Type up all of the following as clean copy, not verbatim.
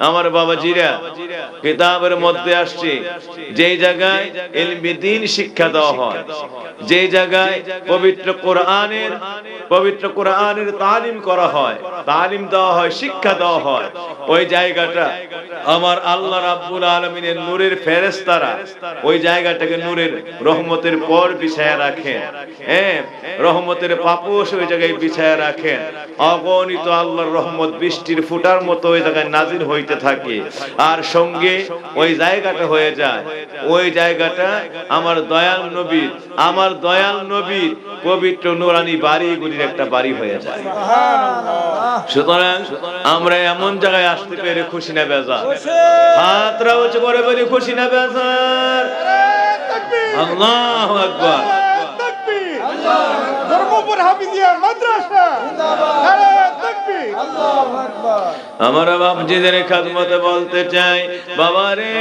আমার বাবাজিরা, কিতাবের মধ্যে আসছে যেই জায়গায় ইলমি দ্বীন শিক্ষা দেওয়া হয়, যেই জায়গায় পবিত্র কোরআনের তালিম করা হয়, তালিম দেওয়া হয়, শিক্ষা দেওয়া হয়, ওই জায়গাটা আমার আল্লাহ রাব্বুল আলামিনের নূরের ফেরেশতারা ওই জায়গাটাকে নূরের রহমতের পর বিছায়া রাখেন। হ্যাঁ, রহমতের পাপোশ ওই জায়গায় বিছায়া রাখেন। অগণিত আল্লাহর রহমত বৃষ্টির ফুটার মতো ওই জায়গায় নাজিল হইতে থাকে। আর সঙ্গে ওই জায়গাটা হয়ে যায়, ওই জায়গাটা আমার দয়াল নবীর পবিত্র নূরানি বাড়িগুলির একটা বাড়ি হয়ে যায়। সুতরাং আমরা এমন জায়গায় আসতে পেরে খুশি না বেজার? হাতরা উঁচু করে বলি খুশি না বেজার? আল্লাহু আকবার। ধর্মপুর হাফিজিয়া মাদ্রাসা জিন্দাবাদ, তাকবীর, আল্লাহু আকবার। আমরা বাপজিদের খেদমতে বলতে চাই, বাবারে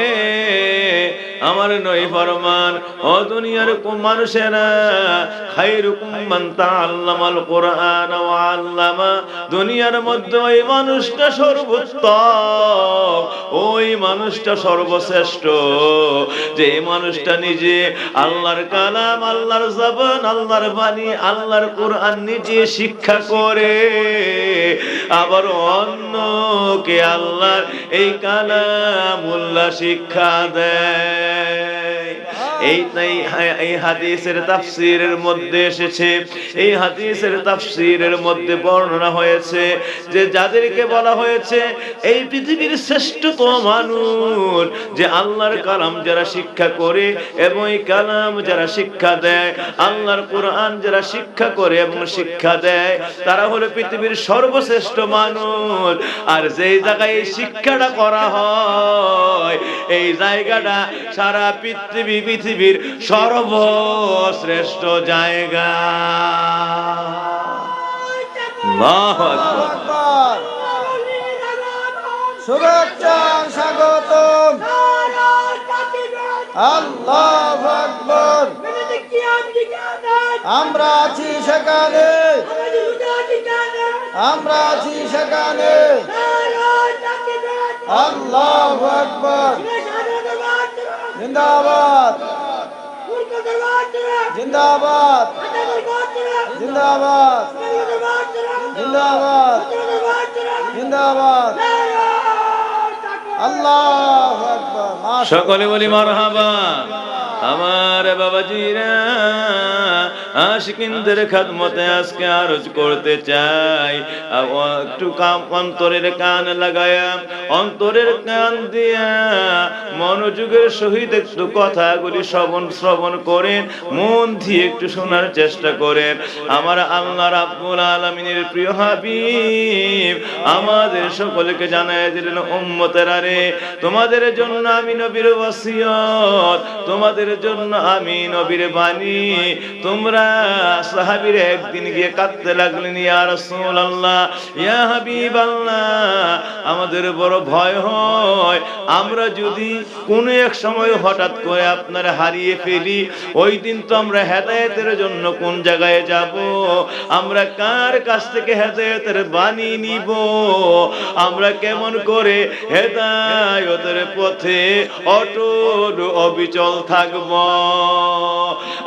আমার নই ফরমান, ও দুনিয়ার মানুষেরা, খায়রুকুম মান তাআল্লামাল কুরআন ওয়া আল্লামা, দুনিয়ার মধ্যে ওই মানুষটা সর্বোত্তম, ওই মানুষটা সর্বশ্রেষ্ঠ, যে মানুষটা নিজে আল্লাহর কালাম, আল্লাহর জবান, আল্লাহর বাণী, আল্লাহর কোরআন নিজে শিক্ষা করে, আবার অন্যকে আল্লাহর এই কালামুল্লাহ শিক্ষা দেয়। এই হাদিসের তাফসীরের মধ্যে এসেছে, এই হাদিসের তাফসীরের মধ্যে বর্ণনা হয়েছে যে যাদেরকে বলা হয়েছে এই পৃথিবীর শ্রেষ্ঠতম মানুষ, যে আল্লাহর কালাম যারা শিক্ষা করে এবং এই কালাম যারা শিক্ষা দেয়, আল্লাহর কোরআন যারা শিক্ষা করে এবং শিক্ষা দেয়, তারা হলো পৃথিবীর সর্বশ্রেষ্ঠ মানুষ। আর যেই জায়গায় এই শিক্ষাটা করা হয়, এই জায়গাটা সারা পৃথিবীর সর্বশ্রেষ্ঠ জায়গা। আল্লাহু আকবার। শুভেচ্ছা স্বাগতম, আল্লাহু আকবার। আমরা আছি সেখানে, আমরা আছি সেখানে, আল্লাহু আকবার। জিন্দাবাদ, জিন্দাবাদ, জিন্দাবাদ, জিন্দাবাদ, জিন্দাবাদ, আল্লাহু আকবার। সকলে বলি মারহাবা। আমার বাবাজিরা, আশিকিনদের খেদমতে আজকে আরজ করতে চাই, একটু অন্তরের কান লাগায়া, অন্তরের কান দিয়া মনোযোগের সহিত একটু কথাগুলি শ্রবণ করেন, মন দিয়ে একটু শোনার চেষ্টা করেন। আমার আল্লাহ রাব্বুল আলামিনের প্রিয় হাবিব আমাদের সকলকে জানায় দিলেন, উম্মতেরা রে, তোমাদের জন্য আমি নবীর ওসিয়ত, তোমাদের জন্য আমি নবীর বাণী। তোমরা সাহাবীরা একদিন গিয়ে কাঁদতে লাগলেন, ইয়া রাসূলুল্লাহ, ইয়া হাবিবাল্লাহ, আমাদের বড় ভয় হয়, আমরা যদি কোনো এক সময় হঠাৎ করে আপনারা হারিয়ে ফেলি, ওই দিন তো আমরা হেদায়েতের জন্য কোন জায়গায় যাব? আমরা কার কাছ থেকে হেদায়েতের বাণী নিব? আমরা কেমন করে হেদায়েতের পথে অটল অবিচল থাকব?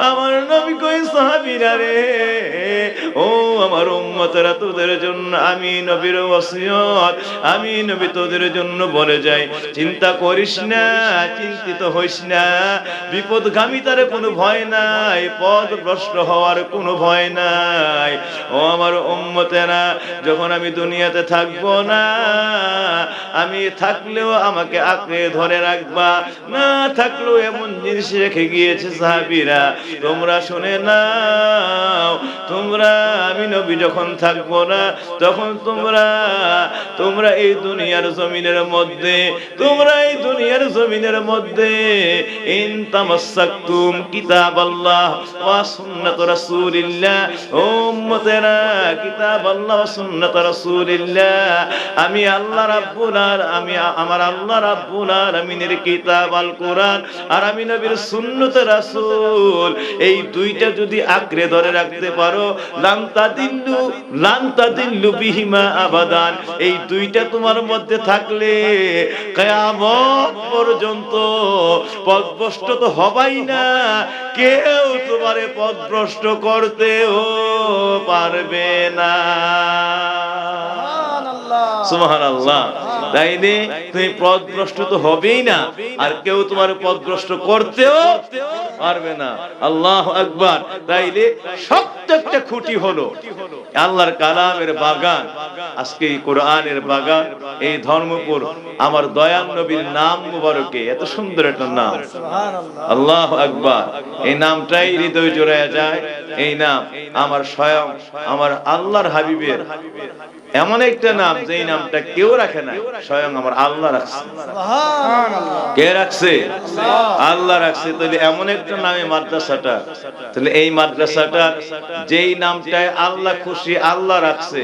আমার নবী কই, সাহাবীরা রে, ও আমার উম্মতেরা, তোদের জন্য আমি নবীর ওসিয়ত, আমি নবী তোদের জন্য বলে যাই, চিন্তা করিস না, চিন্তিত হইস না, বিপদগামিতার কোনো ভয় নাই, পথ ভ্রষ্ট হওয়ার কোনো ভয় নাই। ও আমার উম্মতেরা, যখন আমি দুনিয়াতে থাকবো না, আমি থাকলেও আমাকে আঁকড়ে ধরে রাখবা, না থাকলেও এমন জিনিস রেখে গিয়েছে সাহাবীরা, তোমরা শুনে নাও, তোমরা আমি নবী যখন থাকবো না, তখন তোমরা এই দুনিয়ার জমিনের মধ্যে, তোমরা এই দুনিয়ার জমিনের মধ্যে ইন তামাসসাকতুম কিতাবাল্লাহ ওয়া সুন্নাত রাসূলিল্লাহ, ও উম্মতেরা, কিতাবাল্লাহ ওয়া সুন্নাত রাসূলিল্লাহ, আমি আল্লাহ রাব্বুল আলামিন, আমার আল্লাহ রাব্বুল আলামিনের কিতাব আল কোরআন আর আমি নবীর সুন্নতে রাসূল, এই দুইটা যদি আঁকড়ে ধরে রাখতে পারো, লান তাদিল্লু বিহিমা আবাদান, এই দুইটা তোমার মধ্যে থাকলে কিয়ামত পর্যন্ত পথভ্রষ্ট তো হবাই না, কেউ তোমারে পথভ্রষ্ট করতেও পারবে না। সুবহানাল্লাহ। তাইলে তুমি পথভ্রষ্ট তো হবেই না, আর কেউ তোমার পথভ্রষ্ট করতেও পারবে না। আল্লাহু আকবার। তাইলে শক্ত একটা খুঁটি হলো আল্লাহর কালামের বাগান। আজকে এই কোরআনের বাগান, এই ধর্মপুর, আমার দয়াল নবীর নাম মুবারকে, এত সুন্দর একটা নাম, আল্লাহু আকবার। এই নামটাই হৃদয় জোড়ায় যায়। এই নাম আমার স্বয়ং আমার আল্লাহর হাবিবের এমন একটা নাম, যেই নামটা কেউ রাখে না, স্বয়ং আমার আল্লাহ রাখছে। কে রাখছে? আল্লাহ রাখছে। তাহলে এমন একটা নামে মাদ্রাসাটা, তাহলে এই মাদ্রাসাটা যেই নামটায় আল্লাহ খুশি, আল্লাহ রাখছে,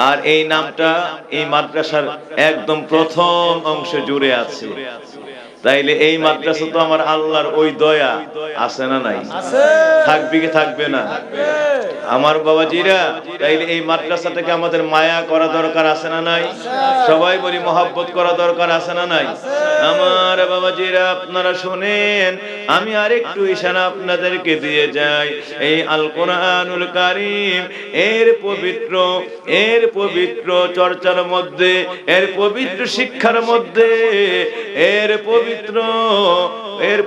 আর এই নামটা এই মাদ্রাসার একদম প্রথম অংশে জুড়ে আছে। তাইলে এই মাদ্রাসা তো আমার আল্লাহর ওই দয়া আছে না নাই? থাকবে কি থাকবে না? আমার বাবাজিরা, তাইলে এই মাদ্রাসাটাকে আমাদের মায়া করা দরকার আছে না নাই? সবাই বলি মহব্বত করা দরকার আছে না নাই? আমার বাবাজিরা, আপনারা শুনেন, আমি আরেকটু ইশারা আপনাদেরকে দিয়ে যাই। এই আল কোরআনুল কারীম এর পবিত্র চর্চার মধ্যে, এর পবিত্র শিক্ষার মধ্যে, এর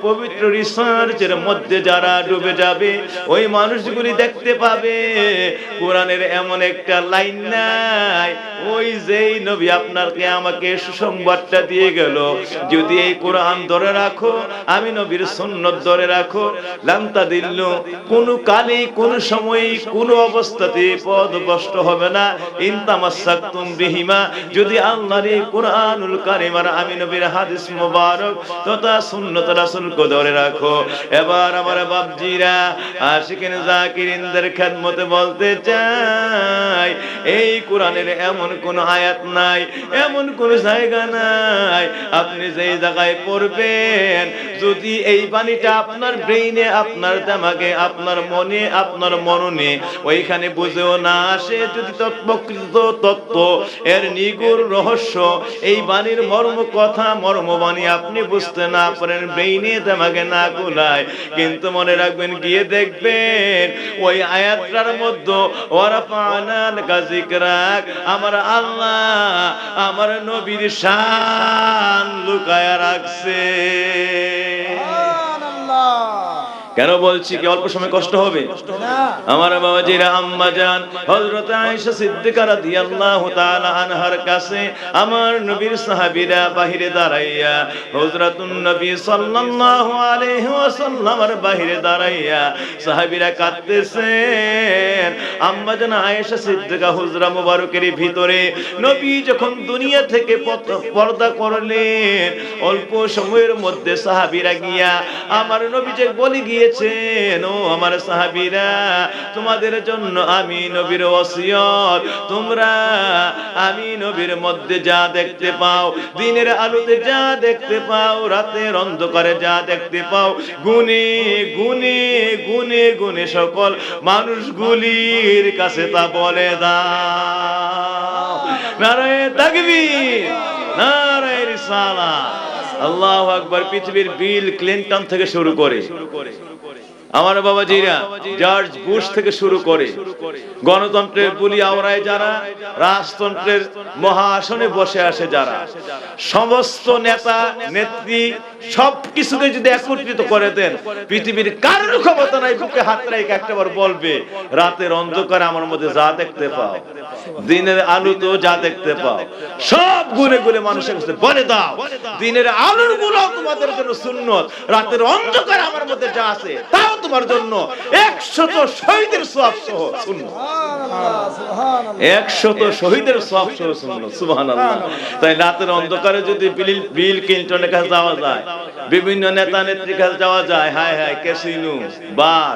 পবিত্র রিসার্চের মধ্যে যারা ডুবে যাবে, ওই মানুষগুলি দেখতে পাবে কোরআনের এমন একটা লাইন নাই, ওই যেই নবী আপনাকে আমাকে সুসংবাদটা দিয়ে গেল, যদি এই কোরআন ধরে রাখো, আমি নবীর সুন্নাত ধরে রাখো, লান তাদিল্লু, কোন কালে, কোন সময়, কোন অবস্থাতে পথভ্রষ্ট হবে না। ইন তামাসসাকতুম বিহিমা, যদি আল্লাহর এই কোরআনুল কারীম আর আমি নবীর হাদিস মুবারক তথা সুন্নাত রাসূলকে ধরে রাখো। এবার আমার বাপজিরা, আশিকিন জাকিরিনদের খেদমতে বলতে চাই, এই কোরআনের এমন কোন আয়াত নাই, এমন কোন জায়গা নাই, আপনি যেই জায়গায় পড়বেন, যদি এই বাণীটা আপনার ব্রেইনে, আপনার দিমাগে, আপনার মনে, আপনার মননে ওইখানে বুঝেও না আসে, যদি তৎপ্রকৃত তত্ত্ব, এর নিগূঢ় রহস্য, এই বাণীর মর্ম কথা, মর্মবাণী আপনি বুঝতে না পারেন, ব্রেইনে দিমাগে না কুলায়, কিন্তু মনে রাখবেন, গিয়ে দেখবেন ওই আয়াতটার মধ্যে ওয়ারাফানা লাকা যিকরাক, আমার আল্লাহ আমার নবীর শান লুকায়া রাখছে। কেন বলছি কি অল্প সময় কষ্ট হবে? আমার বাবাজিরা, আম্মা জান হযরত আয়েশা সিদ্দিকা রাদিয়াল্লাহু তাআলা আনহার কাছে আমার নবীর সাহাবীরা বাহিরে দাঁড়াইয়া, হযরতুন নবী সাল্লাল্লাহু আলাইহি ওয়াসাল্লামের বাহিরে দাঁড়াইয়া সাহাবীরা কাঁদতেছেন। আম্মা জান আয়েশা সিদ্দিকা হুজরা মুবারকের ভিতরে নবী যখন দুনিয়া থেকে পর্দা করলেন, অল্প সময়ের মধ্যে সাহাবীরা গিয়া আমার নবী যে বলে গিয়েছেন, ও আমার সাহাবীরা, তোমাদের জন্য আমি নবীর ওসিয়ত, তোমরা আমি নবীর মধ্যে যা দেখতে পাও, দিনের আলোতে যা দেখতে পাও, রাতের অন্ধকারে যা দেখতে পাও, গুনে গুনে গুনে গুনে সকল মানুষগুলির কাছে তা বলে দাও। নারায়ে তাকবীর, নারায়ে রিসালাত, আল্লাহু আকবার। পৃথিবীর বিল ক্লিনটন থেকে শুরু করে, আমার বাবাজিরা জর্জ বুশ থেকে শুরু করে, গণতন্ত্রের বুলি আওড়ায় যারা, রাজতন্ত্রের মহাসনে বসে আসে যারা, সমস্ত নেতা নেত্রী সবকিছুকে যদি একত্রিত করে দেন, পৃথিবীর কারোর ক্ষমতা নাই বুকে হাত রেখে একটাবার বলবে, রাতের অন্ধকারে আমার মধ্যে যা দেখতে পাও, দিনের আলোতেও যা দেখতে পাও, সব গুনে গুনে মানুষের কাছে বলে দাও, দিনের আলোর গুলো তোমাদের জন্য সুন্নত, রাতের অন্ধকারে আমার মধ্যে যা আছে তাও তোমার জন্য 100 শহীদের সওয়াব সহ সুন্নাত। সুবহানাল্লাহ, 100 শহীদের সওয়াব সহ সুন্নাত। সুবহানাল্লাহ। তাই রাতের অন্ধকারে যদি বিল ক্লিনটনের কাছে যাওয়া যায়, বিভিন্ন নেতা নেত্রীর কাছে যাওয়া যায়, হায় হায় ক্যাসিনো, বার,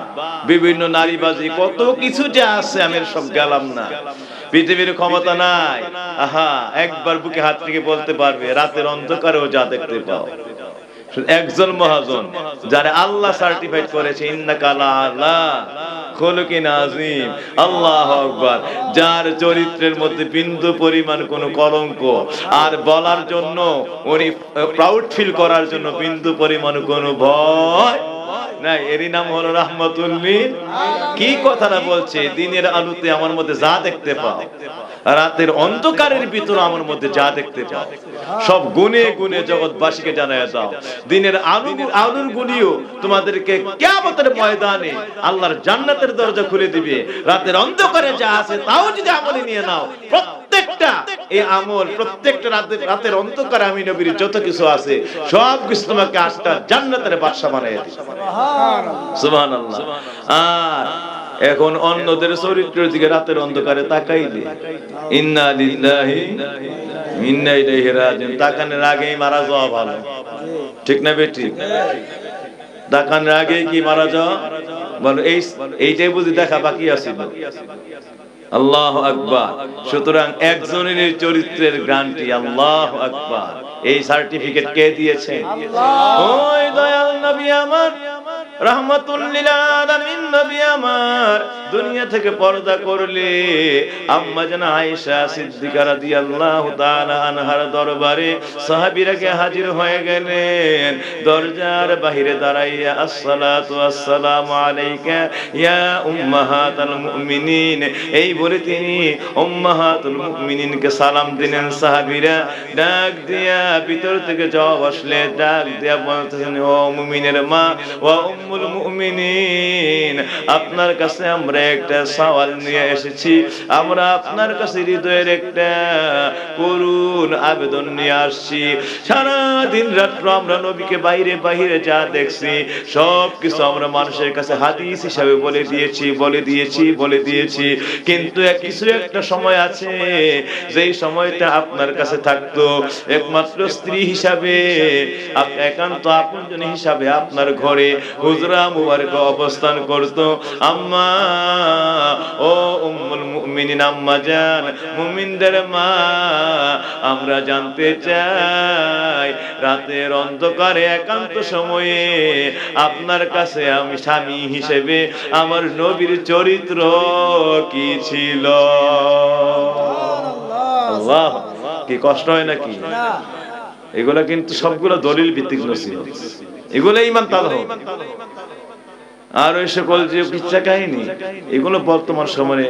বিভিন্ন নারীবাজি, কত কিছু যে আছে, আমি সব গেলাম না। পৃথিবীর ক্ষমতা নাই, আহা, একবার বুকে হাত রেখে বলতে পারবে, রাতের অন্ধকারেও যা দেখতে পাও, একজন মহাজন যারা আল্লাহ সার্টিফাইড করেছে ইন্নাকা আলা খুলুকিন আযীম, আল্লাহু আকবার, যার চরিত্রের মধ্যে বিন্দু পরিমাণ কোনো কলঙ্ক, আর বলার জন্য উনি প্রাউড ফিল করার জন্য বিন্দু পরিমাণ কোনো ভয় নাই, এরই নাম হলো রাহমাতুল লিল। কি কথাটা বলছে, দিনের আলোতে আমার মধ্যে যা দেখতে পাও, রাতের অন্ধকারের ভিতরে আমার মধ্যে যা দেখতে পাও, সব গুণে গুণে জগৎবাসীকে জানায় দাও। দিনের আলোর গুণিও তোমাদেরকে কিয়ামতের ময়দানে আল্লাহর জান্নাতের দরজা খুলে দিবে। রাতের অন্ধকারে যা আছে তাও যদি আমলে নিয়ে নাও, প্রত্যেকটা এই আমল, প্রত্যেকটা রাতের অন্ধকারে আমি নবীর যত কিছু আছে সব কিছু তোমাকে আটটা জান্নাতের বাদশা বানায় দিবে। সুবহানাল্লাহ। আর এখন অন্যদের চরিত্রের দিকে রাতের অন্ধকারে তাকাইলে ইন্না লিল্লাহি ওয়া ইন্না ইলাইহি রাজিউন, তাকানোর আগেই মারা যাওয়া ভালো, ঠিক না বেটি? তাকানোর আগেই কি মারা যাওয়া বলো, এইটাই বুঝি দেখা বাকি আছে। আল্লাহু আকবার। সুতরাং একজনের চরিত্রের গ্যারান্টি, আল্লাহু আকবার, এই সার্টিফিকেট কে দিয়েছে? ওই দয়াল নবী আমার, রাহমাতুল লিল আলামিন নবী আমার দুনিয়া থেকে পর্দা করলে আম্মা জান আয়েশা সিদ্দিকা রাদিয়াল্লাহু তাআলা আনহার দরবারে সাহাবীরা কে হাজির হয়ে গেলেন। দরজার বাহিরে দাঁড়াইয়া আসসালাতু ওয়াসসালামু আলাইকা ইয়া উম্মাহাতুল মুমিনিন, এই বলে তিনি উম্মাহাতুল মুমিনিনকে সালাম দিলেন। সাহাবীরা ডাক দিয়া ভিতর থেকে জবাব আসলে ডাক দিয়া বলতেছেন, ও মুমিনের মা, ও উম্মুল মুমিনিন, আপনার কাছে আমরা একটা সওয়াল নিয়ে এসেছি। আমরা আপনার কাছে হৃদয়ের একটা করুণ আবেদন নিয়ে আসছি। সারা দিন রাত্র আমরা নবীকে বাইরে বাইরে যা দেখছি সব কিছু আমরা মানুষের কাছে হাদিস হিসাবে বলে দিয়েছি, কিন্তু কিছু একটা সময় আছে যেই সময়টা আপনার কাছে থাকতো একমাত্র স্ত্রী হিসাবে, একান্ত আপনজন হিসাবে আপনার ঘরে হুজরা মুবারক অবস্থান করত। আম্মা, ও উম্মুল মুমিনিন, আম্মা জান, মুমিনদের মা, আমরা জানতে চাই রাতের অন্ধকারে একান্ত সময়ে আপনার কাছে আমি স্বামী হিসেবে আমার নবীর চরিত্র কি ছিল? আল্লাহ, কি কষ্ট হয় নাকি? এগুলা কিন্তু সবগুলো দলিল ভিত্তিক নসিহত, এগুলো ঈমান তালহ। আর ওই সকল যে কিচ্ছা কাহিনী, এগুলো বর্তমান সময়ে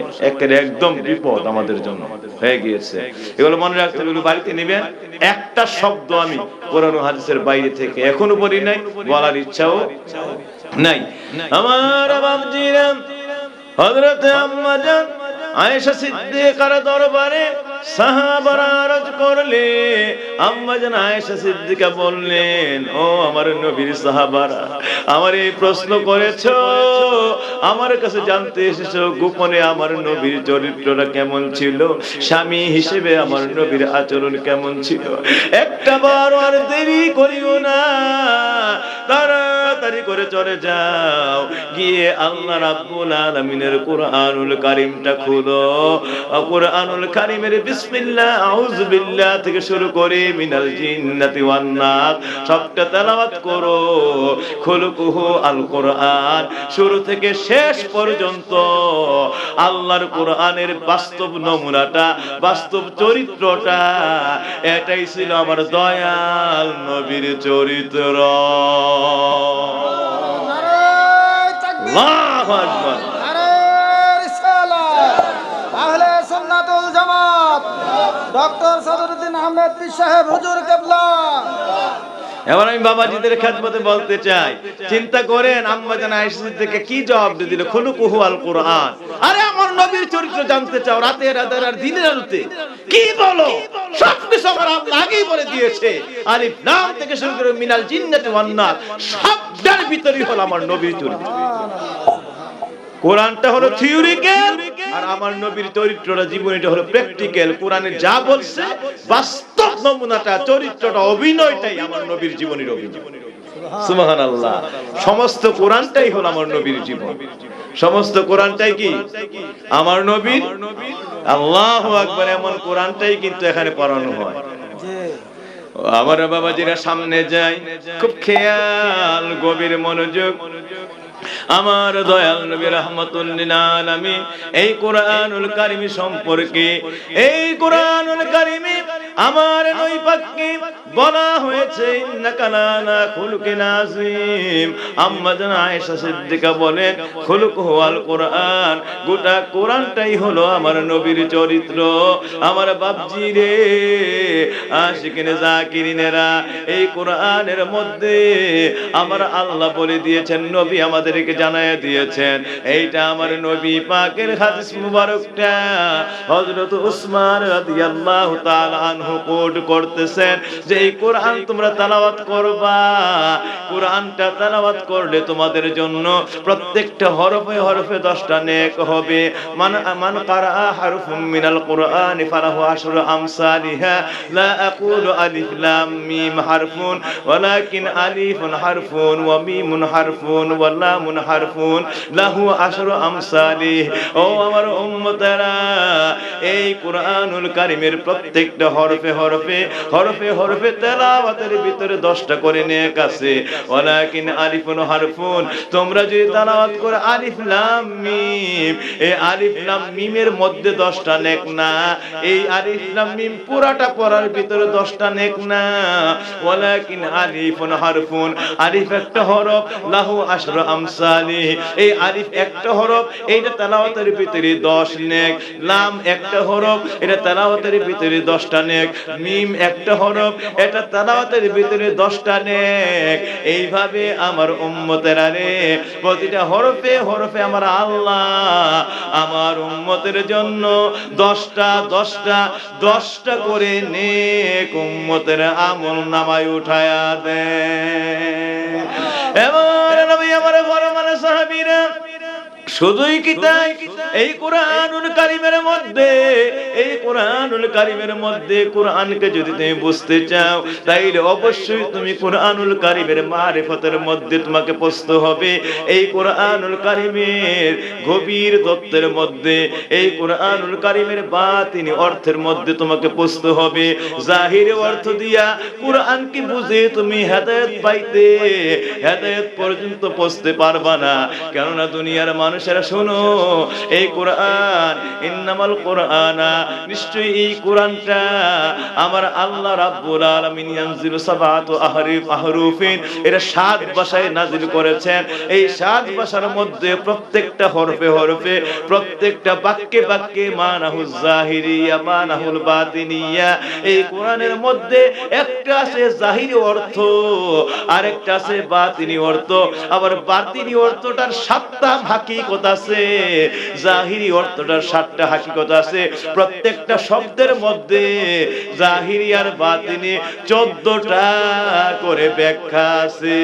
একদম বিপদ আমাদের জন্য হয়ে গিয়েছে। এগুলো মনে রাখতে হবে, বাড়িতে নেবেন। একটা শব্দ আমি কোরআন ও হাদিসের বাইরে থেকে এখনো বলি নাই, বলার ইচ্ছাও নাই। আমার বাপজিরা হযরত আম্মা জান আয়েশা সিদ্দিকার দরবারে সাহাবারা আরজ করলে, আম্মা জান আয়েশা সিদ্দিকা বললেন, ও আমার নবীর সাহাবারা, আমার এই প্রশ্ন করেছো, আমার কাছে জানতে এসেছো গোপনে আমার নবীর চরিত্রটা কেমন ছিল, স্বামী হিসেবে আমার নবীর আচরণ কেমন ছিল। একটা বার আর দেরি করিও না, তাড়াতাড়ি করে চলে যাও, গিয়ে আল্লাহ রাব্বুল আলামিনের কুরআনুল কারীমটা খুলো। কুরআনুল কারীমের বিসমিল্লাহ আউযু বিল্লাহ থেকে শুরু করে মিনাল জিন্নাতি ওয়ান নাস সবটা তেলাওয়াত করো। খুলুকুহু আল কুরআন, শুরু থেকে শেষ পর্যন্ত আল্লাহর কুরআনের বাস্তব নমুনাটা, বাস্তব চরিত্রটা, এটাই ছিল আমার দয়াল নবীর চরিত্র। আল্লাহু আকবার। ডক্টর সদরুদ্দিন আহমেদ পীর সাহেব হুজুর কেবলা। এবার আমি বাবাজিদের খেদমতে বলতে চাই, চিন্তা করেন আম্মা জান আয়েশা সিদ্দিকা কি জবাব দিল, খুলুকুহু আল কুরআন। আরে আমার নবীর চরিত্র জানতে চাও রাতের আর দিনের আলোতে, কি বলো? সবকিছু আমার আল্লাহ আগেই বলে দিয়েছে। আলিফ লাম থেকে শুরু করে মিনাল জিন্নাতি ওয়ান নাস সবটার ভিতরেই হলো আমার নবীর চরিত্র। কোরআনটা হলো থিওরিক্যাল, আর আমার নবীর চরিত্রটা, জীবনীটা হলো প্র্যাকটিক্যাল। কোরআনে যা বলছে বাস্তব নমুনাটা, চরিত্রটা, অভিনয়টাই আমার নবীর জীবনের অভিনয়। সুবহানাল্লাহ। সমস্ত কোরআনটাই হলো আমার নবীর জীবন, সমস্ত কোরআনটাই কি আমার নবীর। আল্লাহু আকবার। এমন কোরআনটাই কিন্তু এখানে পড়ানো হয়। আমার বাবাজিরা সামনে যায়, খুব খেয়াল, গভীর মনোযোগ। আমার দয়াল নবী রাহমাতুল লিল আলামিন এই কোরআনুল কারীম সম্পর্কে, এই কোরআনুল কারীমে আমার নবী পাককে বলা হয়েছে ইন্নাকা লালা খুলুকিন আযীম। আম্মা জান আয়েশা সিদ্দিকা বলেন খুলুকুহু আল কোরআন, গোটা কোরআনটাই হলো আমার নবীর চরিত্র। আমার বাপজি রে, আশিকিনে জাকিরিনেরা, এই কোরআনের মধ্যে আমার আল্লাহ বলে দিয়েছেন, নবী আমাদেরকে জানায় দিয়েছেন, এইটা আমার নবী পাকের হাদিস মুবারকটা হযরত উসমান রাদিয়াল্লাহু তাআলা আনহু কোট করতেছেন যে এই কোরআন তোমরা তেলাওয়াত করবা, কোরআনটা তেলাওয়াত করলে তোমাদের জন্য প্রত্যেকটা হরফে হরফে 10টা নেক হবে। মান কারা হারফুম মিনাল কোরআন ফালাহু আশরু আমসালিহা লা আকুলু আলিফ লাম মিম হারফুন ওয়ালাকিন আলিফুন হারফুন ওয়া মিমুন হারফুন ওয়া লামুন হারফুন লাহু আশরু আমসালিহ। ও আমার উম্মতেরা, এই কোরআনুল কারীমের প্রত্যেকটা হরফে হরফে হরফে হরফে তেলাওয়াতের ভিতরে 10টা করে নেক আছে। ওয়ালাকিন আলিফুন হারফুন, তোমরা যদি তেলাওয়াত করে আলিফ লাম মিম, এই আলিফ লাম মিমের মধ্যে 10টা নেক না, এই আলিফ লাম মিম পুরাটা পড়ার ভিতরে 10টা নেক না। ওয়ালাকিন আলিফুন হারফুন, আলিফ একটা হরফ, লাহু আশরু আমসালিহ, এই আলিফ একটা হরফ, এইটা তেলাওয়াতের ভিতরে 10 নেক। লাম একটা হরফ, এটা তেলাওয়াতের ভিতরে 10টা নেক। মিম একটা হরফ, এটা তেলাওয়াতের ভিতরে 10টা নেক। এইভাবে আমার উম্মতেরা রে, প্রতিটা হরফে হরফে আমার আল্লাহ আমার উম্মতের জন্য 10টা করে নেক উম্মতের আমল নামায় উঠায়া দেন। এবার নবী আমার বড় মানে সাহাবীরা, শুধুই কি তাই, এই কোরআনুল কারীমের মধ্যে, এই কোরআনুল কারীমের মধ্যে কোরআনকে যদি তুমি বুঝতে চাও, তাইলে অবশ্যই তুমি কোরআনুল কারীমের মারিফতের মধ্যে তোমাকে পড়তে হবে। এই কোরআনুল কারীমের গভীর তত্ত্বের মধ্যে, এই কোরআনুল কারীমের বাতিনি অর্থের মধ্যে তোমাকে পড়তে হবে। জাহির অর্থ দিয়া কোরআনকে বুঝে তুমি হেদায়েত পাইতে, হেদায়েত পর্যন্ত পৌঁছতে পারবা না। কেননা দুনিয়ার মানুষেরা শোনো, এই কোরআন ইন্নামাল কোরআনা, নিশ্চয়ই এই কোরআনটা আমার আল্লাহ রাব্বুল আলামিন ইয়ানজিলু সাবাতু আহরুফিন, এটা 7 ভাষায় নাজিল করেছেন। এই 7 ভাষার মধ্যে প্রত্যেকটা হরফে হরফে, প্রত্যেকটা বাক্যে বাক্যে মানাহুল জাহিরিয়া মানাহুল বাতিনিয়া। এই কোরআনের মধ্যে একটা আছে জাহিরি অর্থ, আরেকটা আছে বাতিনি অর্থ। আবার বাতিনি অর্থটার 7টা হাকিকত আছে, জাহিরি অর্থটার 7টা হাকিকত আছে। প্রত্যেকটা শব্দের মধ্যে জাহিরি আর বাতিনি 14টা করে ব্যাখ্যা আছে।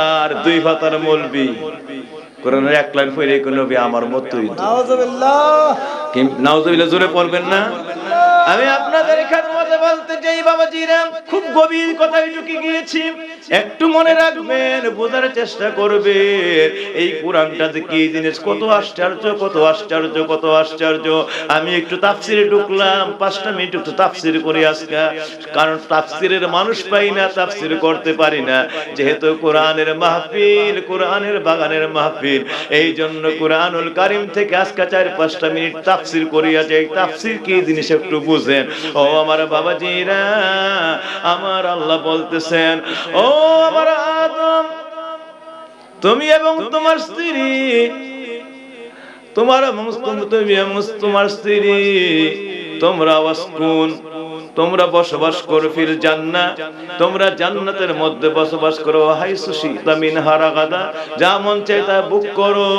আর 2 পাতার মৌলবি কোরআনের 1 লাইন পড়ে কোন নবী আমার মতই। নাউযুবিল্লাহ, কি নাউযুবিল্লাহ জোরে পড়বেন না? আমি আপনাদের এখানে মজা বলতে চাই বাবাজিরা, খুব গভীর কথায় ঢুকে গিয়েছি, একটু মনে রাখবেন, বোঝার চেষ্টা করবেন এই কোরআনটা যে কি জিনিস, কত আশ্চর্য কত আশ্চর্য কত আশ্চর্য। আমি একটু তাফসিরে ঢুকলাম, 5টা মিনিট একটু তাফসির করি আজকে, কারণ তাফসিরের মানুষ পাই না, তাফসির করতে পারি না, যেহেতু কোরআনের মাহফিল, কোরআনের বাগানের মাহফিল। এই জন্য কোরআনুল কারীম থেকে আজকে 4-5টা মিনিট তাফসির করিয়া যাই। তাফসির কি জিনিস একটু বুঝেন। ও আমার বাবাজিরা, আমার আল্লাহ বলতেছেন, ও আমার আদম, তুমি এবং তোমার স্ত্রী, তোমার স্ত্রী তোমরা ওয়াসকুন, তোমরা বসবাস করো ফিল জান্নাহ, তোমরা জান্নাতের মধ্যে বসবাস করো। হাইসু শিতা মিনহা রাগাদা, যা মন চায় তা বুক করো,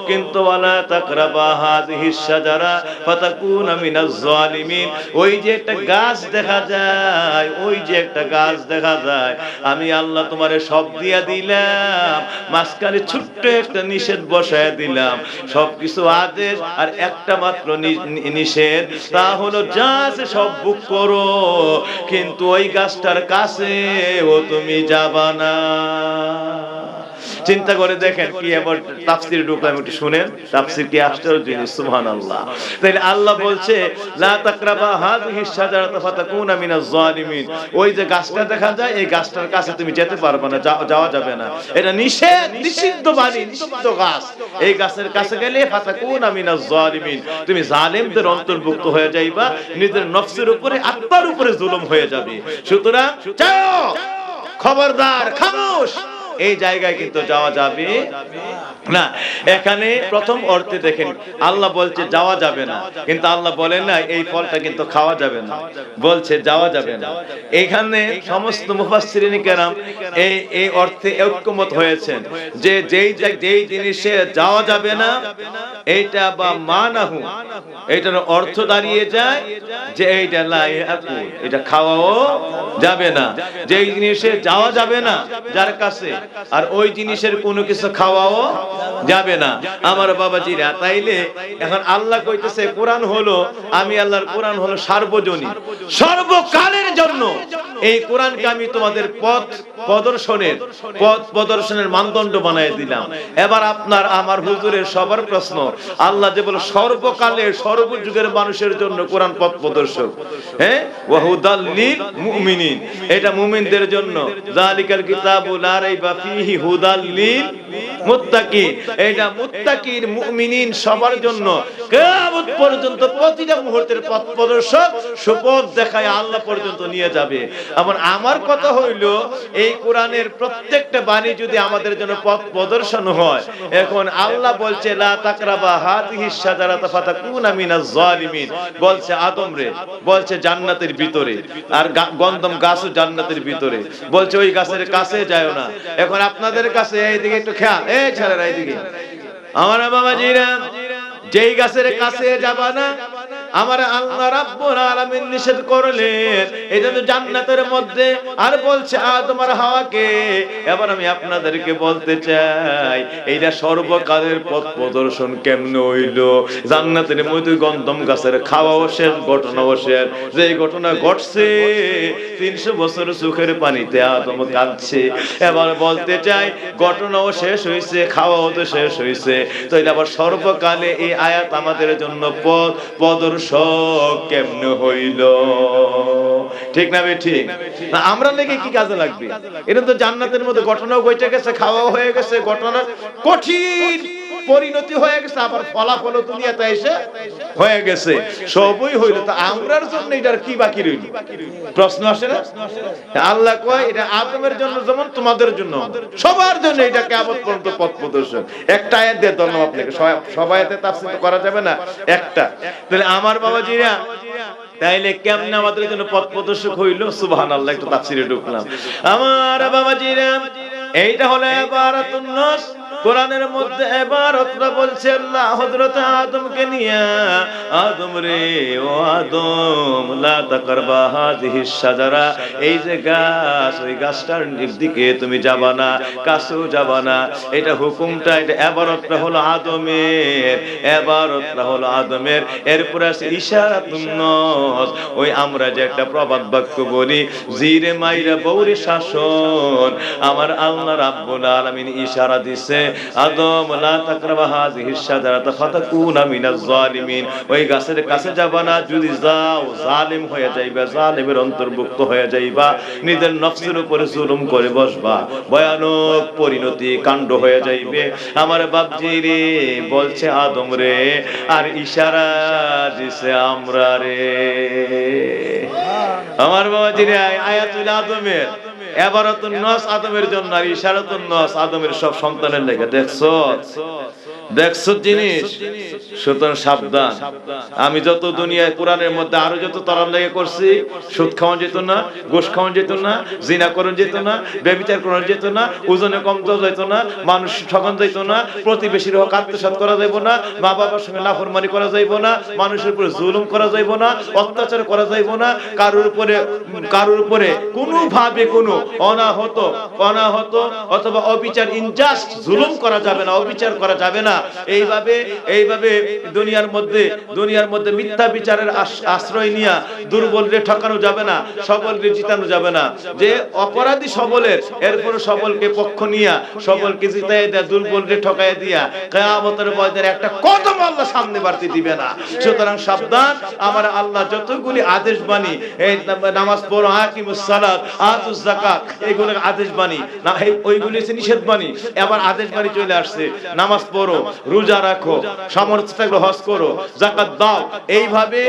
কিন্তু ওয়ালা তাকরাবা হাযিহিস শাজারা ফাতাকুনা মিনাজ জালিমিন। ওই যে একটা গাছ দেখা যায়, ওই যে একটা গাছ দেখা যায়, আমি আল্লাহ তোমারে সব দিয়া দিলাম, মাঝখানে ছোট্ট একটা নিষেধ বসায় দিলাম। সবকিছু আদেশ আর একটা মাত্র নিষেধ, তা হলো যা আছে সব বুক করো, কিন্তু ওই গাছটার কাছে ও তুমি যাবা না। চিন্তা করে দেখেন কি এবার তাফসীরে ঢুকলাম, একটু শুনেন তাফসীর কি আশ্চর্য জিনিস, সুবহানাল্লাহ। তাইলে আল্লাহ বলছে লা তাকরাবা হাযিহিশ শাজারাতা ফাতাকুনা মিনাজ জালিমিন, ওই যে গাছটা দেখা যায় এই গাছটার কাছে তুমি যেতে পারবে না, যাওয়া যাবে না, এটা নিষেধ, নিষিদ্ধ বাণী, নিষিদ্ধ গাছ। এই গাছের কাছে গেলে ফাতাকুনা মিনাজ জালিমিন, তুমি জালেমদের অন্তর্ভুক্ত হয়ে যাইবা, নিজের নফসের উপরে আত্মার উপরে জুলুম হয়ে যাবে। সুতরাং যাও, খবরদার, খামোশ, এই জায়গায় কিন্তু যাওয়া যাবে না। এখানে প্রথম অর্থে দেখেন আল্লাহ বলছে যাওয়া যাবে না, কিন্তু আল্লাহ বলেন না এই ফলটা কিন্তু খাওয়া যাবে না, বলছে যাওয়া যাবে না। এখানে সমস্ত মুফাসসিরিন কেরাম এই অর্থে ঐক্যমত হয়েছেন যে যেই জিনিসে যাওয়া যাবে না এইটা বা মানাহু, এটার অর্থ দাঁড়িয়ে যায় যে এইটা লা ইয়াকুল, এটা খাওয়াও যাবে না। যেই জিনিসে যাওয়া যাবে না যার কাছে, আর ওই জিনিসের কোনো কিছু খাওয়াও যাবে না। আমার বাবাজিরা, তাইলে এখন আল্লাহ কইতেছে কোরআন হলো, আমি আল্লাহর কোরআন হলো সার্বজনীন, সর্বকালের জন্য। এই কোরআনকে আমি তোমাদের পথ প্রদর্শনের মানদণ্ড বানিয়ে দিলাম। এবার আপনার আমার হুজুরের সবার প্রশ্ন, আল্লাহ যে বলে সর্বকালের সর্বযুগের মানুষের জন্য কোরআন পথ প্রদর্শক, হ্যাঁ, ওয়া হুদাল লিল মুমিনিন, এটা মুমিনদের জন্য, যালিকাল কিতাবু লা রাইবা ফিহি হুদাল লিল মুত্তাকিন, এটা মুত্তাকির মুমিনিন সবার জন্য কিয়ামত পর্যন্ত প্রতিটা মুহূর্তের পথ প্রদর্শক, সুপথ দেখায় আল্লাহ পর্যন্ত নিয়ে যাবে। আমার কথা হইল এই কোরআনের প্রত্যেকটা বাণী যদি আমাদের জন্য পথ প্রদর্শন হয়, এখন আল্লাহ বলছে লা তাকরাবা হাযিহিশ শাজারাতা ফাতাকুনা মিনাজ জালিমিন, বলছে আদম রে, বলছে জান্নাতের ভিতরে, আর গন্ধম গাছও জান্নাতের ভিতরে, বলছে ওই গাছের কাছে যাও না। এখন আপনাদের কাছে এইদিকে একটু খেয়াল, এই ছেলেরা এইদিকে, আমার বাবাজিরা, যেই গাছের কাছে যাবা না আমার আল্লাহ রাব্বুল আলামিন নিষেধ করলেন, এটা তো জান্নাতের মধ্যে, আর বলছে আদম আর হাওয়াকে। এবার আমি আপনাদেরকে বলতে চাই এইটা সর্বকালের পথ প্রদর্শন কেমনে হইল? জান্নাতের মধ্যে গন্ধম গাছের খাওয়াও শেষ, ঘটনাও শেষ। যে ঘটনা ঘটছে 300 বছর চোখের পানিতে আদম কাঁদছে। এবার বলতে চাই ঘটনাও শেষ হয়েছে, খাওয়াও তো শেষ হয়েছে, তো এটা আবার সর্বকালে এই আয়াত আমাদের জন্য পথ প্রদর্শন কেমনে হইল? ঠিক না বে ঠিক না? আমরা লেগে কি কাজে লাগবে? এটা তো জান্নাতের মধ্যে ঘটনাও ঘটে গেছে, খাওয়াও হয়ে গেছে, ঘটনা কঠিন পরিণতি হয়ে গেছে, আবার ফলাফল দুনিয়াতে এসে হয়ে গেছে, সবই হইল। তো আমরার জন্য এটার কি বাকি রইল? প্রশ্ন আসে না? আল্লাহ কয় এটা আদমের জন্য যেমন তোমাদের জন্য, সবার জন্য এটা কিয়ামত পর্যন্ত পথ প্রদর্শক। একটা আয়াত দিয়ে ধরলাম আপনাকে, সবাই এতে তাফসীর করা যাবে না, একটা। তাহলে আমার বাবাজিরা, তাইলে কেমনে আমাদের জন্য পথ প্রদর্শক হইল? সুবহানাল্লাহ, একটু তাফসীরে ঢুকলাম। আমার বাবাজিরা, এইটা হলো ইবারাতুন নাস। কোরআনের মধ্যে ইবারতটা বলছে আল্লাহ হযরত আদমকে নিয়ে, আদম রে, ও আদম, লা তাকরাবা হাযিহিশ শাজারা, এই যে গাছ, ওই গাছটার দিকে তুমি যাবা না, কাছেও যাবা না। এটা হুকুমটা, এটা ইবারতটা হলো আদমের, ইবারতটা হলো আদমের। এরপরে আছে ইশারাতুন নাস, ওই আমরা যে একটা প্রবাদ বাক্য বলি, জিরে মাইরা বউরে শাসন, আমার আল্লাহ রাব্বুল আলামিন ইশারা দিছে, আদম লা তাকরাবা হাযিহিশ শাজারাতা ফাতাকুনা মিনাজ জালিমিন, ওই গাছের কাছে যাবা না, যদি যাও জালিম হয়ে যাইবা, জালিমের অন্তর্ভুক্ত হয়ে যাইবা, নিজের নফসের উপরে জুলুম করে বসবা, ভয়ানক পরিণতি কাণ্ড হয়ে যাইবে। আমার বাপজি রে, বলছে আদম রে, আর ইশারা দিছে আমরা রে। আমার বাবাজি রে, আয়াতুল আদমের, ইবারাতুন নাস আদমের জন্য, আর ইশারাতুন নাস আদমের সব সন্তানের লেগে। দেখছো জিনিস? সুতরাং সাবধান। আমি যত দুনিয়ায় কোরআনের মধ্যে আরো যত তরাব লেগে করছি, সুদ খাওয়া যেত না, ঘুষ খাওয়া যেত না, জিনা করা যেত না, ব্যভিচার করা যেত না, ওজনে কম যেত না, মানুষ ঠকান যেত না, প্রতিবেশীর হক আত্মসাৎ করা যাইব না, মা বাবার সঙ্গে নাফরমানি করা যাইব না, মানুষের উপরে জুলুম করা যাইব না, অত্যাচার করা যাইব না, কারোর উপরে কোনো ভাবে কোনো অনাহত অথবা অবিচার, ইনজাস্ট জুলুম করা যাবে না, অবিচার করা যাবে না। না। এইভাবে দুনিয়ার মধ্যে মিথ্যা বিচারের আশ্রয় নিয়ে দুর্বলরে ঠকানো যাবে না, সবলকে জিতানো যাবে না। যে অপরাধী সবলের, এরপর সবলকে পক্ষ নিয়া সবলকে জিতাই দেয়া, দুর্বলকে ঠকাই দিয়া কিয়ামতের ময়দানে একটা কদম আল্লাহ সামনে বাড়তে দিবে না। সুতরাং সাবধান, আমার আল্লাহ যতগুলি আদেশ বাণী, এই নামাজ পড়ো, আকিমুস সালাত, আতুজ যাকাত, এইগুলো আদেশ বাণী না, ওইগুলি হচ্ছে নিষেধ বাণী। এবার আদেশ বাণী চলে আসছে, নামাজ পড়ো, রোজা রাখো, সামর্থ্য থাকলে হজ করো, যাকাত দাও, এইভাবে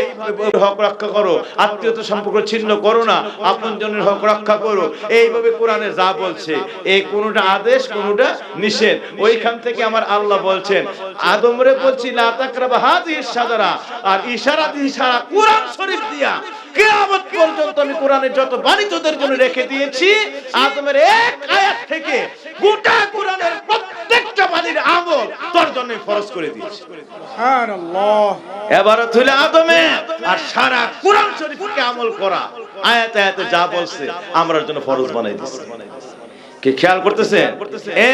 হক রক্ষা করো, আত্মীয়তা সম্পর্ক ছিন্ন করো না, আপনজনের হক রক্ষা করো। এইভাবে কোরআনে যা বলছে, এই কোনটা আদেশ, কোনটা নিষেধ। ওইখান থেকে আমার আল্লাহ বলছেন, আদমরে বলছি লা তাকরাবা হাযিহিস শাজারা, আর ইশারা কোরআন শরীফ দিয়া কিয়ামত পর্যন্ত আমি কোরআনের যত বাণী তোদের জন্য রেখে দিয়েছি, আদমের এক আয়াত থেকে গোটা কোরআনের প্রত্যেকটা বাণীর আমল তোর জন্য ফরজ করে দিয়েছি। সুবহানাল্লাহ। এবারে তুলে আদমে আর সারা কোরআন শরীফকে আমল করা, আয়াতে আয়াতে যা বলছে আমরার জন্য ফরজ বানাই দিয়েছে। কি খেয়াল করতেছেন?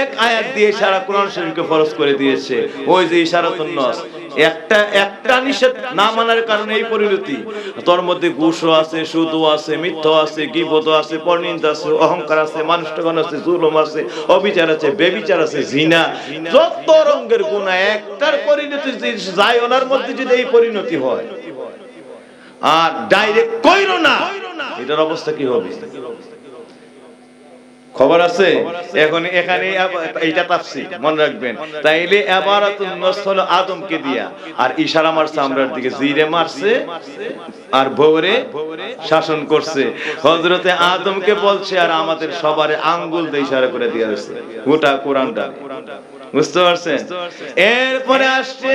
এক আয়াত দিয়ে সারা কোরআন শরীফকে ফরজ করে দিয়েছে। ওই যে ইশারাতুন নাস, একটা নিষেধ না মানার কারণে এই পরিণতি। তোর মধ্যে ঘুষও আছে, সুদও আছে, মিথ্যা আছে, গীবতও আছে, পরনিন্দা আছে, অহংকার আছে, মানুষটাগণ আছে, জুলুম আছে, অবিচার আছে, বেবিচার আছে, জিনা, যত রঙের গুনাহ একটার পরিণতি যায়, ওনার মধ্যে যদি এই পরিণতি হয় আর ডাইরেক্ট কইরো না, এটার অবস্থা কি হবে? খবর আছে? এখন এখানে এইটা তাফসীর মনে রাখবেন। তাইলে ইবারাতুন নাস হলো আদমকে দিয়া, আর ইশারা মারছে আমরার দিকে, জিরে মারছে আর ভোরে শাসন করছে। হযরতে আদমকে বলছে আর আমাদের সবার আঙ্গুল দিয়ে ইশারা করে দিয়া হয়েছে গোটা কোরআনটা। বুঝতে পারছেন? এরপরে আসছে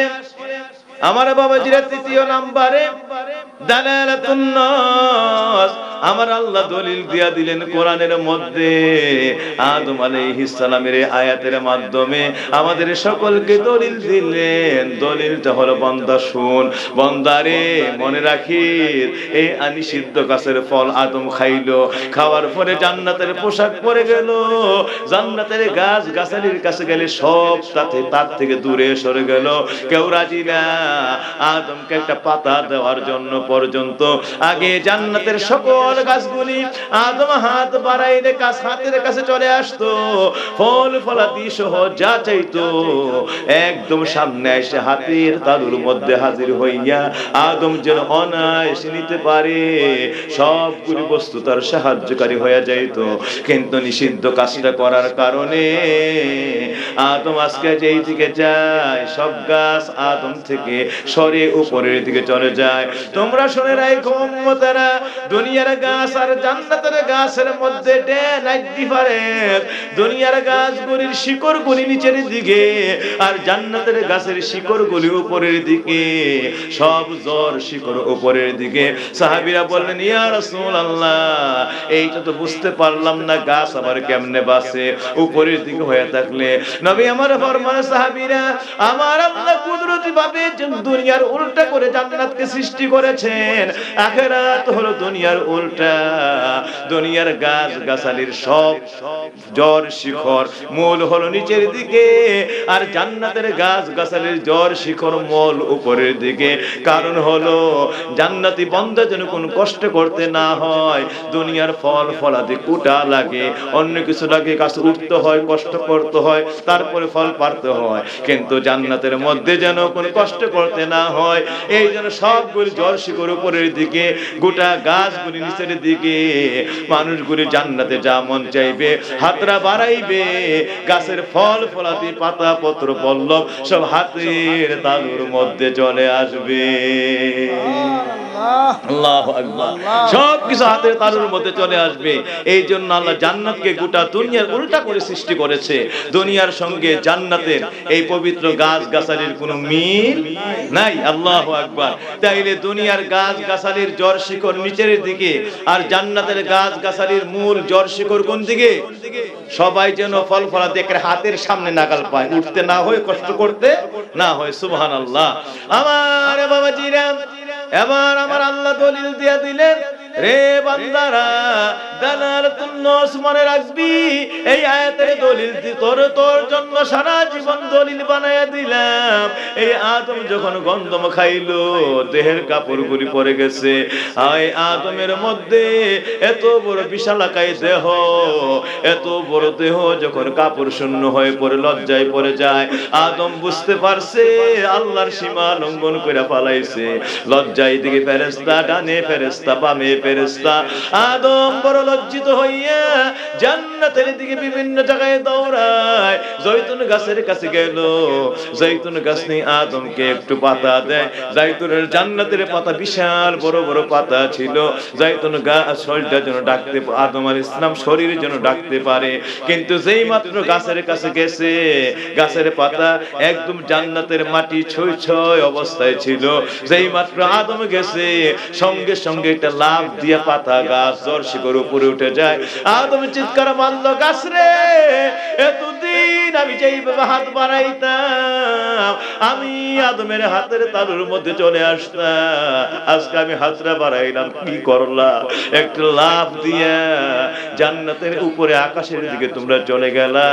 আমার বাবাজিরা তৃতীয় নম্বরে দালালাতুন নাস। আমার আল্লাহ দলিল দিয়া দিলেন কোরআনের মধ্যে, আদম আলাইহিস সালামের আয়াতের মাধ্যমে আমাদের সকলকে দলিল দিলেন। দলিলটা হলো, বান্দা শুন, বান্দারে মনে রাখিস, এই নিষিদ্ধ গাছের ফল আদম খাইলো, খাওয়ার পরে জান্নাতের পোশাক পরে গেল, জান্নাতের গাছ গাছালির কাছে গেলে সব তার থেকে দূরে সরে গেল, কেউ রাজি না আদমকে একটা পাতা দেওয়ার জন্য পর্যন্ত। আগে জান্নাতের সকল গাছগুলি আদম হাত বাড়াইলে হাতের কাছে চলে আসতো, ফল ফলাদি সহ যা চাইতো একদম সামনে এসে হাতের তালুর মধ্যে হাজির হইয়া আদম যেন অনায়াসে নিতে পারে, সবগুলি বস্তু তার সাহায্যকারী হয়ে যাইত। কিন্তু নিষিদ্ধ কাজটা করার কারণে আদম আজকে যেই দিকে যায়, সব গাছ আদম থেকে সরে উপরের দিকে চলে যায়। তোমরা শুনে রাখো উম্মতেরা, দুনিয়ার গাছ আর জান্নাতের গাছের মধ্যে ডে নাইট ডিফারেন্স। দুনিয়ার গাছগুলির শিকড়গুলি নিচের দিকে, আর জান্নাতের গাছের শিকড়গুলি উপরের দিকে, সব জোর শিকড় উপরের দিকে। সাহাবীরা বললেন, ইয়া রাসূলুল্লাহ, এইটা তো বুঝতে পারলাম না, গাছ আবার কেমনে বাঁচে উপরের দিকে হয়ে থাকলে? নবী আমার ফরমান, সাহাবীরা, আমার আল্লাহ কুদরতি ভাবে দুনিয়ার উল্টা করে জান্নাতকে সৃষ্টি করেছেন। আখিরাত হলো দুনিয়ার উল্টা। দুনিয়ার গাছ গাছালির সব জড় শিখর মূল হলো নিচের দিকে, আর জান্নাতের গাছ গাছালির জড় শিখর মূল উপরের দিকে। কারণ হলো জান্নাতি বান্দা যেন কোনো কষ্ট করতে না হয়। দুনিয়ার ফল ফলাদি কুটা লাগে, অন্য কিছু লাগে, গাছ উঠতে হয়, কষ্ট করতে হয়, তারপরে ফল পাড়তে হয়। কিন্তু জান্নাতের মধ্যে যেন কোনো কষ্ট করতে না হয়, এই জন্য সবগুলি জড় শিকড় উপরের দিকে, গোটা গাছগুলি নিচের দিকে। মানুষগুলি জান্নাতে যা মন চাইবে হাতরা বাড়াইবে, গাছের ফল ফলাদি পাতা পত্র পল্লব সব হাতের তালুর মধ্যে চলে আসবে। আল্লাহু আকবার। সব কিছু হাতের তালুর মধ্যে চলে আসবে। এই জন্য আল্লাহ জান্নাতকে গোটা দুনিয়ার উল্টা করে সৃষ্টি করেছে। দুনিয়ার সঙ্গে জান্নাতের এই পবিত্র গাছ গাছালির কোনো মিল নাই। আল্লাহু আকবার। তাইলে দুনিয়ার গাছ গাছালির জড় শিকড় নিচের দিকে, আর জান্নাতের গাছ গাছালির মূল জড় শিকড় কোন দিকে? সবাই যেন ফল ফলা দেখে হাতের সামনে নাগাল পায়, উঠতে না হয়, কষ্ট করতে না হয়। সুবহানাল্লাহ। আমার বাবাজিরা, এবার আমার আল্লাহ দলিল দিয়া দিলেন, রে বান্দারা দালালাতুন নস মনে রাখবি, এই আয়াতের দলিল তোর জন্য সারা জীবন দলিল বানায়া দিলাম। এই আদম যখন গন্ধম খাইলো দেহের কাপড়গুলি পরে গেছে, এই আদমের মধ্যে এত বড় বিশালাকায় দেহ, এত বড় দেহ যখন কাপড় শূন্য হয়ে পড়ে লজ্জায় পড়ে যায়, আদম বুঝতে পারছে আল্লাহর সীমা লঙ্ঘন করে পালাইছে। লজ্জায় দিকে ফেরেশতা, ডানে ফেরেশতা, বামে ফেরেশতা। আদম বড় লজ্জিত হইয়া জান্নাতের দিকে বিভিন্ন জায়গায় দৌড়ায়। জৈতুন গাছের কাছে গেল, জৈতুন গাছ নিয়ে আদমকে একটু পাতা দেয়। জৈতুনের জান্নাতের পাতা বিশাল বড় বড় পাতা ছিল। জৈতুন গাছ শরীরটা যেন ডাকতে, আদম আলাইহিস সালাম শরীরের জন্য ডাকতে পারে, কিন্তু যেই মাত্র গাছের কাছে গেছে, গাছের পাতা একদম জান্নাতের মাটি ছই ছই অবস্থায় ছিল। যেই মাত্র আদম গেছে সঙ্গে সঙ্গে একটা লাফ দিয়ে পাতা গাছ জোর শিকড় উপরে উঠে যায়। আদম চিৎকার মারলো, গাছ রে, এতদিন আমি যেইভাবে হাত বাড়াইতাম, আমি আদমের হাতের তালুর মধ্যে চলে আসতাম, আজকে আমি হাতটা বাড়াইলাম, কি করলাম? একটা লাফ দিয়া জান্নাতের উপরে আকাশের দিকে তোমরা চলে গেলা।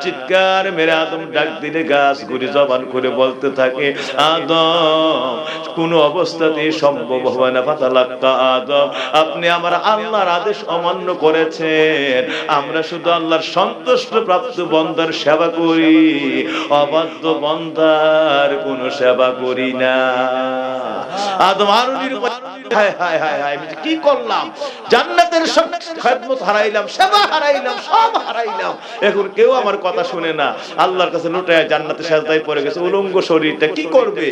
চিৎকার মেরে আদম ডাক দিলে গাছগুলি জবান করে বলতে থাকে, আদম কোন অবস্থাতে সম্ভব হবে না, ফাতালাক্কা আদম, আপনি আমার আল্লাহর আদেশ অমান্য করেছেন। আমরা শুধু আল্লাহর সন্তুষ্ট প্রাপ্ত বান্দার সেবা করি, অবাধ্য বান্দার কোন সেবা করি না। আদম আরো হায় হায় হায় হায়, আমি কি করলাম? জান্নাতের সব খেদমত হারাইলাম, সেবা হারাইলাম, সব হারাইলাম, এখন কেউ আমার কথা শুনে না। আল্লাহর কাছে লুটায় জান্নাতে সাজদায় পড়ে গেছে, উলঙ্গ শরীরটা কি করবে?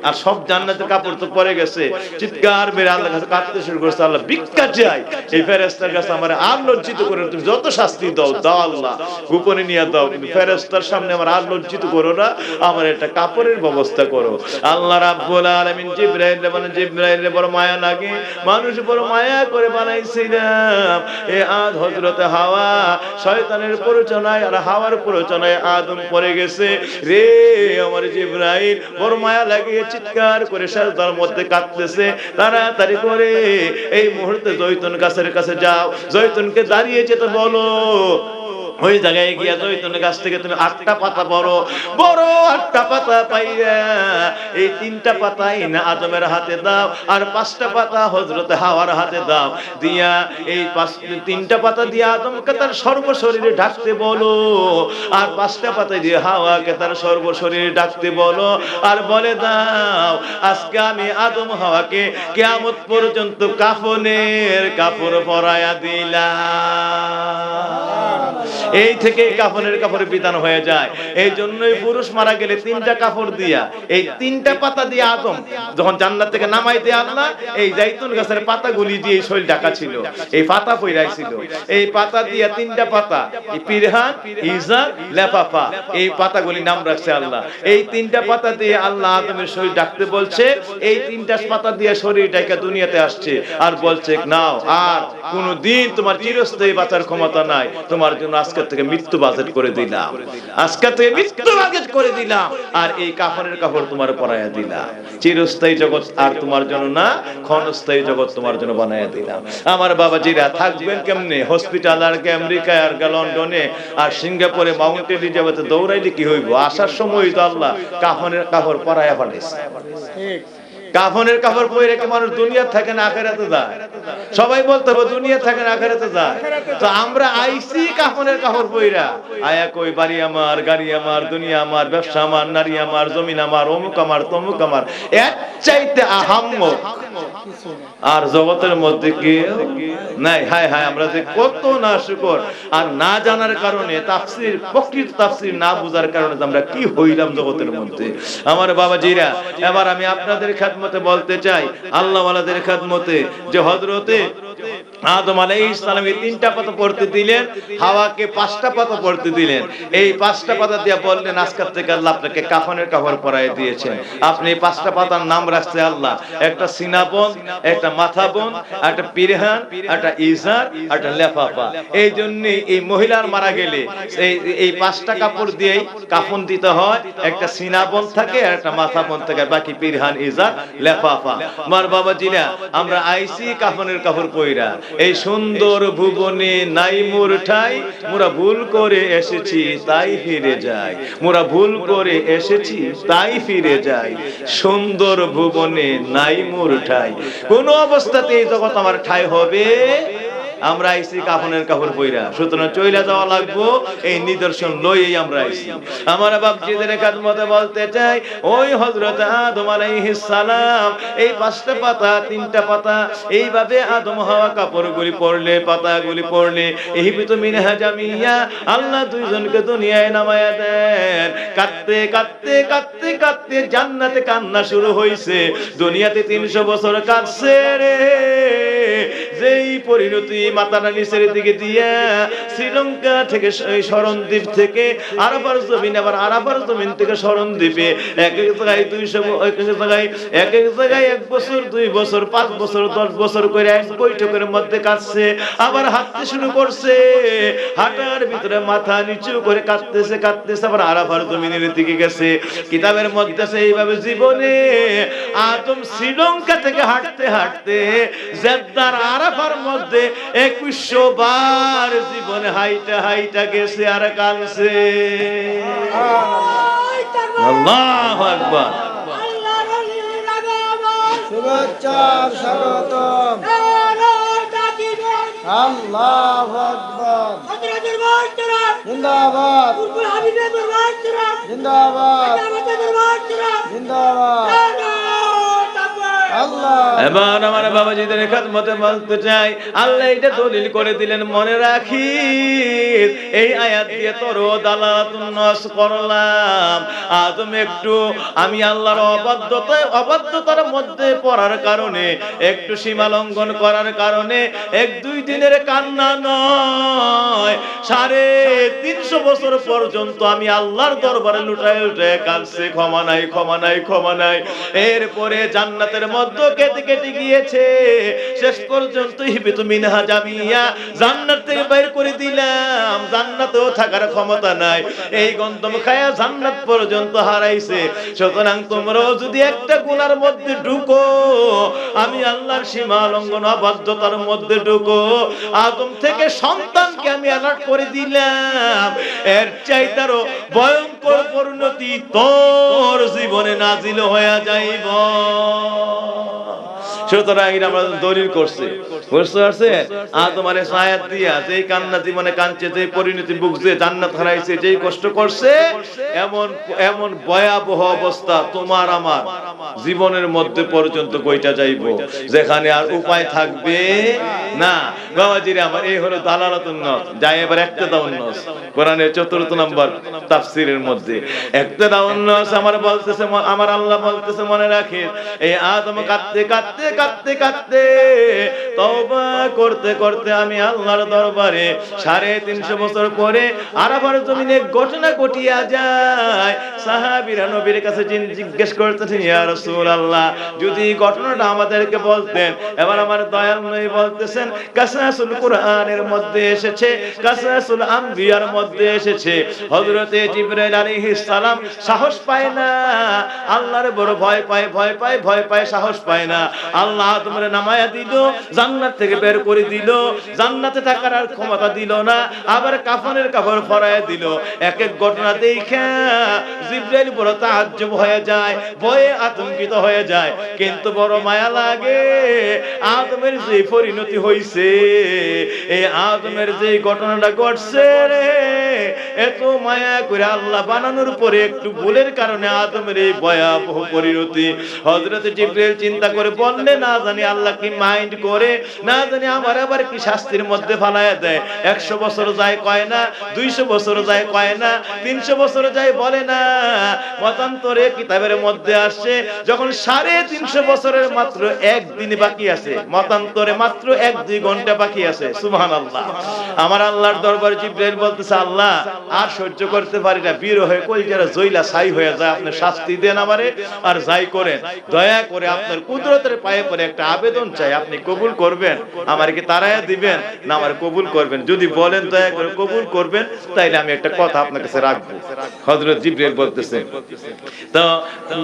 আর সব জান্নাতের কাপড় তো পরে গেছে। চিৎকার মেরে আল্লাহর কাছে কাঁদতে শুরু করেছে, আল্লাহ ভিক্ষা চাই, এই ফেরেশতার কাছে আমার আর লজ্জিত করে, তুমি যত শাস্তি দাও দাও আল্লাহ, গোপনে নিয়ে দাও, কিন্তু ফেরেশতার সামনে আমার আর লজ্জিত করো না, আমার একটা কাপড়ের ব্যবস্থা করো। আল্লাহ রাব্বুল আলামিন জিবরাইল বলেন, জিবরাইল বড় মায়া লাগে, মানুষ বড় মায়া করে বানাইছিলাম। এ আদ হযরতে হাওয়া শয়তানের প্ররোচনায় আর হাওয়ার প্ররোচনায় আদম পড়ে গেছে রে। আমার জিবরাইল বড় মায়া লাগে, চিৎকার করে সাজদার মধ্যে কাঁদতেছে, তাড়াতাড়ি করে এই মুহূর্তে জৈতুন গাছের কাছে যাও, জৈতুনকে দাঁড়িয়ে যেতে বলো। ওই জায়গায় গিয়া জৈতুন গাছ থেকে তুমি 8টা পাতা বড় বড় 8টা পাতা পাইয়া এই 3টা পাতাই না আদমের হাতে দাও, আর 5টা পাতা হযরতে হাওয়ার হাতে দাও। দিয়া এই 3টা পাতা দিয়ে আদমকে তার সর্বশরীরে ঢাকতে বলো, আর 5টা পাতা দিয়ে হাওয়াকে তার সর্বশরীরে ঢাকতে বলো, আর বলে দাও আজকে আমি আদম হাওয়াকে কিয়ামত পর্যন্ত কাফনের কাপড় পরায়া দিলাম। এই থেকে কাফনের কাপড় বিধান হয়ে যায়। এই জন্যই পুরুষ মারা গেলে 3টা কাপড় দিয়া, এই 3টা পাতা দিয়ে আদম যখন জান্নাত থেকে নামাই দিয়ে আল্লাহ এই জাইতুন গাছের পাতাগুলি দিয়ে শরীর ঢাকা ছিল, এই পাতা পইরাইছিল, এই পাতা দিয়া 3টা পাতা, এই পিরহান, ইজার, লেফাফা, এই পাতাগুলি নাম রাখছে আল্লাহ। এই 3টা পাতা দিয়ে আল্লাহ আদমের শরীর ঢাকতে বলছে, এই 3টা পাতা দিয়ে শরীর ঢাকা দুনিয়াতে আসছে, আর বলছে নাও, আর কোনদিন তোমার চিরস্থায়ী বাঁচার ক্ষমতা নাই, তোমার জন্য আজকে থেকে মৃত্যু বাজেট করে দিলাম, আজকে থেকে মৃত্যু বাজেট করে দিলাম, আর এই কাফনের কাপড় তোমার পরাইয়া দিলাম। চিরস্থায়ী জগৎ আর তোমার জন্য না, ক্ষণস্থায়ী জগৎ তোমার জন্য বানাইয়া দিলাম। আমার বাবাজিরা থাকবেন কেমনে? হসপিটাল আর আমেরিকায় আর লন্ডনে আর সিঙ্গাপুরে মাউন্ট এলিজাবেথে দৌড়াইলে কি হইব? আসার সময় তো আল্লাহ কাফনের কাপড় পরাইয়া পাঠাইছে। ঠিক, কাফনের কাপড় পরে রেখে মানুষ দুনিয়া থাকে না আখিরাতে যায়। সবাই বলতে হবে দুনিয়া থাকে না আখিরাতে যায়। তো আমরা আইছি কাফনের কাপড় পইরা, আয়া কই বাড়ি আমার, গাড়ি আমার, দুনিয়া আমার, ব্যবসা আমার, নারী আমার, জমিন আমার, অমুক আমার, তমুক আমার, এর চাইতে আহাম্মক আর জগতের মধ্যে কি নাই। হায় হায়, আমরা যে কত না শুকর, আর না জানার কারণে তাফসীর, প্রকৃত তাফসীর না বুঝার কারণে আমরা কি হইলাম জগতের মধ্যে। আমার বাবাজিরা, এবার আমি আপনাদের খেদমতে বলতে চাই, আল্লাহ ওয়ালাদের খেদমতে, যে হযরতে আদম আলাইহিস সালাম 3টা পাতা পড়তে দিলেন, হাওয়াকে 5টা পাতা পড়তে দিলেন। এই 5টা পাতা দিয়ে বললেন আজকে থেকে আল্লাহ আপনাকে কাফনের কাপড় পরায় দিয়েছেন। আপনি এই 5টা পাতার নাম রাখছে আল্লাহ, একটা সিনাবন, একটা মাথাবন, একটা পিরহান, একটা ইজার, একটা লেফাফা। এই জন্য এই মহিলার মারা গেলে এই 5টা কাপড় দিয়েই কাফন দিতে হয়। একটা সিনাবন থাকে আর একটা মাথাবন থাকে, বাকি পিরহান, ইজার, লেফাফা। আমার বাবাজিরা, আমরা আইসি কাফনের কাপড় পরে কইরা এই সুন্দর ভুবনে নাই মোর ঠাই, মোরা ভুল করে এসেছি তাই ফিরে যাই, মোরা ভুল করে এসেছি তাই ফিরে যাই, সুন্দর ভুবনে নাই মোর ঠাই। কোন অবস্থাতে এই জগৎ আমার ঠাই হবে? আমরা আইছি কাফনের কাপড় পইরা, সুতরাং চইলা যাওয়া লাগবো এই নিদর্শন লইই আমরা আইছি। আমার বাপজিদের খাদমতে বলতে চাই, ওই হযরত আদম আলাইহিস সালাম এই 5টা পাতা 3টা পাতা এইভাবে আদম হাওয়া কাপড়গুলি পড়লে, পাতাগুলি পড়লে ইহবিতু মিনহা জামিয়া, আল্লাহ দুইজনকে দুনিয়ায় নামায়া দেন। কাঁদতে কাঁদতে কাঁদতে কাঁদতে জান্নাতে কান্না শুরু হইছে। দুনিয়াতে 300 বছর কাঁদছে রে, যেই পরিণতি মাথাটা নিচের দিকে দিয়া শ্রীলঙ্কা থেকে শরণদ্বীপ থেকে আরাফার জমিন, আবার আরাফার জমিন থেকে শরণদ্বীপে এক এক জায়গায় 200, এক এক জায়গায় 1 বছর 2 বছর 5 বছর 10 বছর করে এক বৈঠকের মধ্যে কাটছে। আবার হাঁটতে শুরু করছে, হাঁটার ভিতরে মাথা নিচু করে কাঁদতেছে কাঁদতেছে, আবার আরাফার জমিনের দিকে গেছে। কিতাবের মধ্যে আছে এইভাবে জীবনে আদম শ্রীলঙ্কা থেকে হাঁটতে হাঁটতে জেদ্দার আরাফার মধ্যে 2100 বার জীবনে হাইটা হাইটা গেছে আর কাঁদছে। আল্লাহু আকবার। শুভেচ্ছা স্বাগতম। আল্লাহু আকবার। জিন্দাবাদ জিন্দাবাদ জিন্দাবাদ। এবার আমার বাবাজিদের খাদমতে বলতে চাই, আল্লাহ এটা দলিল করে দিলেন, মনে রাখিস এই আয়াত দিয়ে তোর দালালাতুন নাস করলাম। আদম একটু আমি আল্লাহর অবাধ্যতার মধ্যে পড়ার কারণে, একটু সীমা লঙ্ঘন করার কারণে 1-2 দিনের কান্না নয়, 350 বছর পর্যন্ত আমি আল্লাহর দরবারে লুটায় লুটায় কাঁদছে, ক্ষমা নাই ক্ষমা নাই ক্ষমা নাই। এরপরে জান্নাতের মধ্যে কেটে কেটে গিয়েছে, শেষ পর্যন্ত ইহবিতু মিনহা জামিয়া, জান্নাত থেকে বাইর করে দিলাম। জান্নাতেও থাকার ক্ষমতা নাই, এই গন্ধম খায়া জান্নাত পর্যন্ত হারাইছে। সুতরাং তোমরাও যদি একটা গুনার মধ্যে ঢুকো, আমি আল্লাহর সীমা লঙ্ঘন অবাধ্যতার মধ্যে ঢুকো, আদম থেকে সন্তানকে আমি অ্যালার্ট করে দিলাম, এর চাইতেও ভয়ঙ্কর পরিণতি তোর জীবনে নাজিল হয়ে যাইব। সুতরাং এটা আমরা দলিল করছে, বুঝতে পারছে? আদম আলাইহিস আয়াত দিয়া যেই কান্না জীবনে কাঁদছে, যে পরিণতি ভুগছে, জান্নাত হারাইছে, যেই কষ্ট করছে, এমন ভয়াবহ অবস্থা তোমার আমার জীবনের মধ্যে পর্যন্ত কইটা যাইব, যেখানে আর উপায় থাকবে না। বাবাজিরে আমার, এই হলো দালালাতুন নাস। যাই এবার ইক্তিদাউন নাস, কোরআনের 4th নম্বর তাফসীরের মধ্যে ইক্তিদাউন নাস আমার আল্লাহ বলতেছে, মনে রাখিস এই আদম কাঁদতে কাঁদতে কাঁদতে কাঁদতে তওবা করতে করতে আমি আল্লাহর দরবারে 350 বছর পরে আরাফার জমিনে ঘটনা ঘটিয়া যায়। সাহাবীরা নবীর কাছে জিজ্ঞেস করতেছেন, ইয়া রাসূলুল্লাহ, যদি ঘটনাটা আমাদেরকে বলতেন। এবার আমার দয়াল নবী বলতেছেন, কাসাসুল কুরআনের মধ্যে এসেছে, কাসাসুল আম্বিয়ার মধ্যে এসেছে। হযরতে জিবরাইল আলাইহিস সালাম সাহস পায় না, আল্লাহর বড় ভয় পায়, ভয় পায়, ভয় পায়, সাহস পায় না। আল্লাহ আদমরে নামায়া দিল, জান্নাত থেকে বের করে দিল, জান্নাতে থাকার আর ক্ষমতা দিল না, আবার কাফনের কাপড় পরায় দিল। এক এক ঘটনা দেখে জিবরাইল বড় তাআজ্জুব হয়ে যায়, ভয়ে আতঙ্কিত হয়ে যায়। কিন্তু বড় মায়া লাগে, আদমের যে পরিণতি হইছে, এই আদমের যে ঘটনাটা ঘটছে রে, এত মায়া করে আল্লাহ বানানোর পরে একটু ভুলের কারণে আদমের এই ভয়াবহ পরিণতি। হযরতে জিবরাইল চিন্তা করে বললে, না জানি আল্লাহ কি মাইন্ড করে, না জানি আমার আবার কি শাস্তির মধ্যে ফালায়া দেয়। 100 বছর যায় কয় না, 200 বছর যায় কয় না, 300 বছর যায় বলে না। মতান্তরে কিতাবের মধ্যে আসছে, যখন 350 বছরের মাত্র 1 দিন বাকি আছে, মতান্তরে মাত্র 1-2 ঘন্টা বাকি আছে। সুবহানাল্লাহ। আমার আল্লাহর দরবারে জিবরাইল বলতেছে, আল্লাহ আল্লাহ আর সহ্য করতে পারি না, বীর হয়ে কলজারা জইলা ছাই হয়ে যায়, আপনি শাস্তি দেন আমারে আর যাই করেন, দয়া করে আপনার কুদরতের পায়ে পড়ে একটা আবেদন চাই, আপনি কবুল করবেন? আমার কি তারায়া দিবেন না আমার কবুল করবেন? যদি বলেন দয়া করে কবুল করবেন, তাইলে আমি একটা কথা আপনার কাছে রাখবো। হযরত জিবরাইল বলতেছে, তো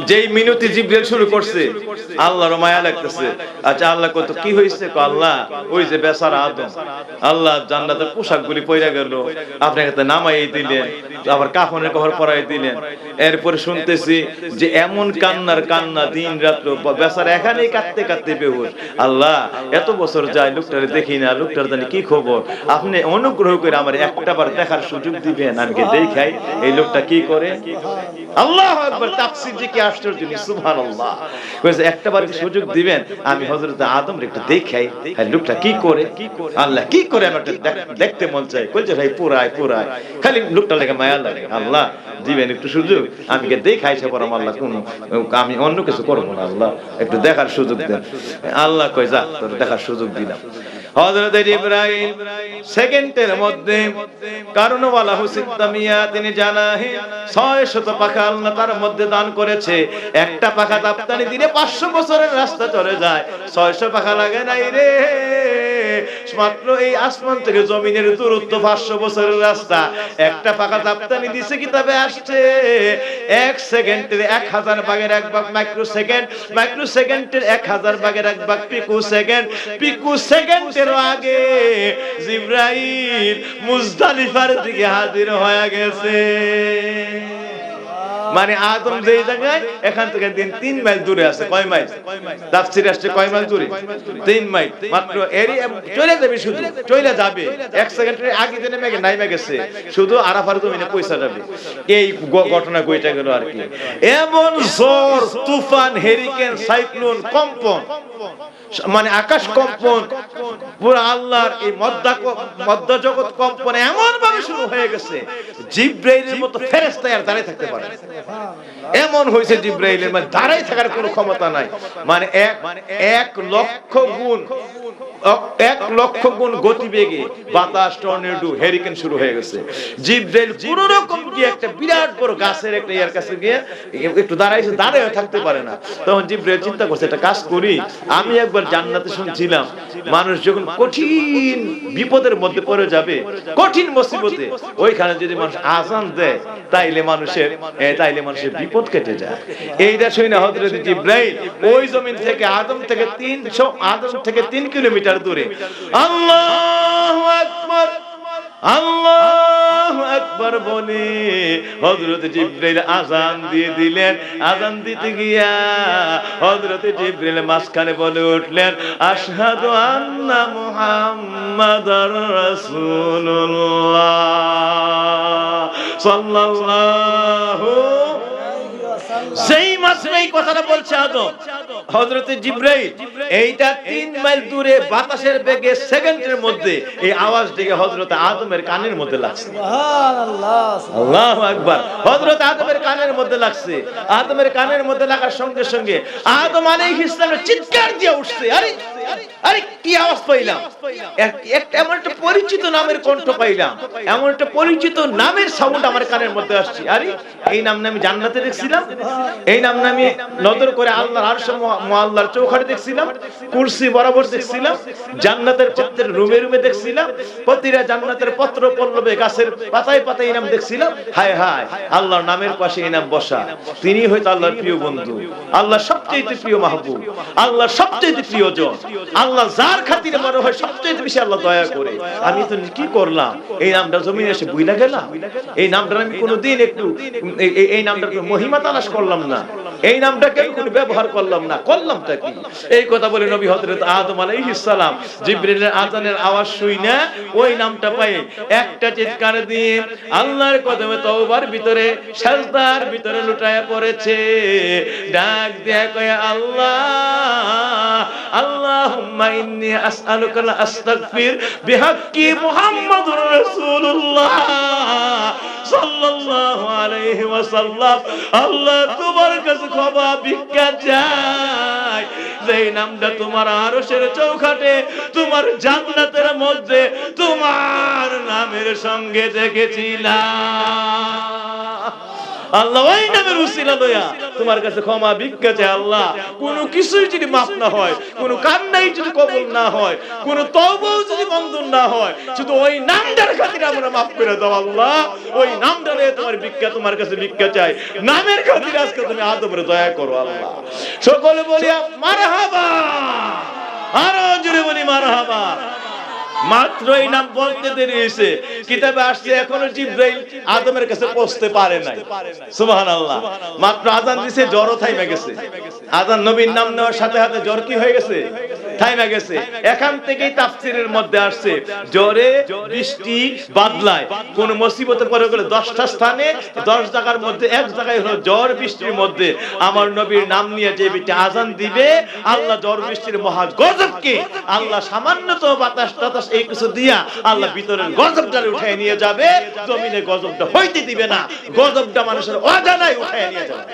যেই মিনতি জিবরাইল শুরু করছে আল্লাহর মায়া লাগতেছে। আচ্ছা আল্লাহ কত কি হইছে? আল্লাহ ওই যে বেচারা আদম, আল্লাহ জান্নাতের পোশাকগুলি পয়রা গেল, আপনাকে তো নামাই দিলেন, আবার কাফনের কবর পরাই দিলেন। এরপরে শুনতেছি যে এমন কান্নার কান্না দিন রাত, বেচারা এখানেই কাঁদতে কাঁদতে বেহুশ। আল্লাহ এত বছর যায় লোকটারে দেখি না, লোকটার জানি কি খবর, আপনি অনুগ্রহ করে আমার একটাবার দেখার সুযোগ দিবেন, আমি দেখাই এই লোকটা কি করে। আল্লাহু আকবার, তাফসীর যে কি আশ্চর্য, সুবহানাল্লাহ। কইছে একটাবার কি সুযোগ দিবেন, আমি হযরত আদম রে একটু দেখাই এই লোকটা কি করে। আল্লাহ কি করে আমার দেখতে মন চাই, কইছে ভাই পুরাই পুরাই, খালি লোকটা লাগে মায়া লাগে। আল্লাহ দিবেন একটু সুযোগ, আমি কে দেখাই সে পরম আল্লাহ, কোন আমি অন্য কিছু করব না, আল্লাহ একটু দেখার সুযোগ দেন। আল্লাহ কই যা তোর দেখার সুযোগ দিলাম। হযরত ইব্রাহিম সেকেন্ডের মধ্যে কারণ ওয়ালা হুসিদ্দামিয়া, তিনি জানাহে 600 পাখা আল্লাহ তার মধ্যে দান করেছে। একটা পাখা দাপ্তানি দিলে 500 বছরের রাস্তা চলে যায়। 600 পাখা লাগে নাই রে, মাত্র এই আসমান থেকে জমিনের দূরত্ব 500 বছরের রাস্তা। একটা পাখা দাপ্তানি দিছে, কিতাবে আসছে 1 সেকেন্ডের 1000 ভাগের 1 ভাগ মাইক্রো সেকেন্ড, মাইক্রো সেকেন্ডের 1000 ভাগের 1 ভাগ পিকো সেকেন্ড, পিকো সেকেন্ডের আগে জিবরাইল মুজদালিফার দিকে হাজির হয়ে গেছে। মানে আদম যেই জায়গায়, এখান থেকে 3 মাইল দূরে আছে। কয় মাইল? তাফসীরে আসছে কয় মাইল দূরে? 3 মাইল মাত্র। এরিয়া চলে যাবে, শুধু চলে যাবে, 1 সেকেন্ডের আগে জেনে মেগে নাইমা গেছে, শুধু আরাফার জমিনে পয়সা যাবে। এই ঘটনা কইটা গেল আর কি। এমন ঝড় তুফান, হেরিকেন, সাইক্লোন, কম্পন, মানে আকাশ কম্পন, পুরো আল্লাহর এই মধ্য জগৎ কম্পন এমন ভাবে শুরু হয়ে গেছে, জিবরাইলের মতো ফেরেশতা আর দাঁড়িয়ে থাকতে পারে না। এমন হয়েছে জিবরাইলের মানে দাঁড়িয়ে থাকার কোনো ক্ষমতা নাই। মানে 1 লক্ষ গুণ গতিবেগে বাতাস, টর্নেডো, হেরিকেন শুরু হয়ে গেছে। জিবরাইল কোন রকম গিয়ে একটা বিরাট বড় গাছের একটা ইয়ার কাছে গিয়ে একটু দাঁড়াইছে, দাঁড়িয়ে থাকতে পারে না। তখন জিবরাইল চিন্তা করছে, একটা কাজ করি, আমি একবার জান্নাতে শুনছিলাম মানুষ যখন কঠিন বিপদের মধ্যে পড়ে যাবে, কঠিন মুসিবতে, ওইখানে যদি মানুষ আযান দেয় তাইলে মানুষের বিপদ কেটে যায়। এইটা শুনে হযরত জিবরাইল ওই জমিন থেকে আদম থেকে 3 কিলোমিটার দূরে আল্লাহু আকবার, আল্লাহু আকবার বলে হযরত জিবরাইল আযান দিয়ে দিলেন। আযান দিতে গিয়া হযরত জিবরাইল মাঝখানে বলে উঠলেন, আশহাদু আন্না মুহাম্মাদার রাসূলুল্লাহ সাল্লাল্লাহু। সেই মাত্র এই কথাটা বলছে আদম, হযরত জিবরাইল এইটা 3 মাইল দূরে বাতাসের বেগে সেকেন্ডের মধ্যে এই আওয়াজ দিকে হযরত আদমের কানের মধ্যে লাগছে। সুবহানাল্লাহ, আল্লাহু আকবার। হযরত আদমের কানের মধ্যে লাগছে। আদমের কানের মধ্যে লাগার সঙ্গে সঙ্গে আদম আলাইহিস সালাম চিৎকার দিয়ে উঠছে, আরে আরে কি আওয়াজ পাইলাম, এমন একটা পরিচিত নামের কণ্ঠ পাইলাম, এমন একটা পরিচিত নামের সাউন্ড আমার কানের মধ্যে আসছে। আরে এই নাম আমি জান্নাতে দেখছিলাম, এই নাম আমি নজর করে আল্লাহর আরশ মুআল্লার চৌখাটে দেখছিলাম, কুরসি বরাবর দেখছিলাম, জান্নাতের প্রত্যেক রুমে রুমে দেখছিলাম, প্রতিটা জান্নাতের পত্র পল্লবে গাছের পাতায় পাতায় নাম দেখছিলাম। হায় হায়, আল্লাহর নামের পাশে এই নাম বসা, তিনি হয়তো আল্লাহর প্রিয় বন্ধু, আল্লাহর সবচেয়ে প্রিয় মাহবুব, আল্লাহর সবচেয়ে প্রিয়জন, আল্লাহ যার খাতিরে মনে হয় সবচেয়ে বেশি আল্লাহ দয়া করে। আমি তো কি করলাম, এই নামটা জমিনে এসে বুইলা গেলাম, এই নামটা আমি কোনোদিন একটু এই নামটার মহিমা তালাশ করলাম না, এই নামটাকে আমি কোনো ব্যবহার করলাম না, করলামটা কি? এই কথা বলে নবী হযরত আদম আলাইহিস সালাম জিবরাইলের আযানের আওয়াজ শুইনা ওই নামটা পায় একটা চিৎকার দিয়ে আল্লাহর কদমে তওবার ভিতরে সাজদার ভিতরে লুটায়া পড়েছে। ডাক দিয়া কয়, আল্লাহ আল্লাহুম্মা ইন্নী আসআলুকা আস্তাগফির বিহাক্কি মুহাম্মাদুর রাসূলুল্লাহ সাল্লাল্লাহু আলাইহি ওয়াসাল্লাম। আল্লাহ তোমার কাছে ক্ষমা ভিক্ষা চাই, যেই নামটা তোমার আরশের চৌখাটে, তোমার জান্নাতের মধ্যে তোমার নাম নামের সঙ্গে দেখেছিলাম। আল্লাহ ওই নামের উসিলা লইয়া তোমার কাছে ক্ষমা ভিক্ষা চাই আল্লাহ। কোনো কিছুই যদি মাফ না হয়, কোনো কান্নাই যদি কবুল না হয়, কোনো তওবাও যদি মঞ্জুর না হয়, শুধু ওই নামটার খাতিরে আমরা মাফ করে দাও আল্লাহ। ওই নামটা নিয়ে তোমার ভিক্ষা, তোমার কাছে ভিক্ষা চাই। নামের খাতিরে আজকে তুমি আদমের দয়া করো আল্লাহ। সকলে বলি মারহাবা, আরো জোরে বলি মারহাবা। মাত্র এই নাম বলতে দেরি হয়েছে, কিতাবে আসছে এখনো জিবরাইল আদমের কাছে পৌঁছতে পারে নাই। সুবহানাল্লাহ। মাত্র আযান দিছে, জ্বরও থাইমা গেছে। আযান নবীর নাম নেওয়ার সাথে সাথে জ্বর কি হয়ে গেছে? থাইমা গেছে। এখান থেকেই তাফসীরের মধ্যে আসছে জ্বরে বৃষ্টি বাদলায়। কোন মুসিবতে পড়ে গেলে 10টা স্থানে 10 জায়গার মধ্যে এক জায়গায় হলো জ্বর বৃষ্টির মধ্যে আমার নবীর নাম নিয়ে যে ব্যক্তি আযান দিবে, আল্লাহ জ্বর বৃষ্টির মহা গজবকে আল্লাহ সামান্যতম বাতাস টাতাস এই কিছু দিয়া আল্লাহ ভিতরের গজবটা উঠায় নিয়ে যাবে। জমিনে গজবটা হইতে দিবে না, গজবটা মানুষের অজানায় উঠায় নিয়ে যাবে।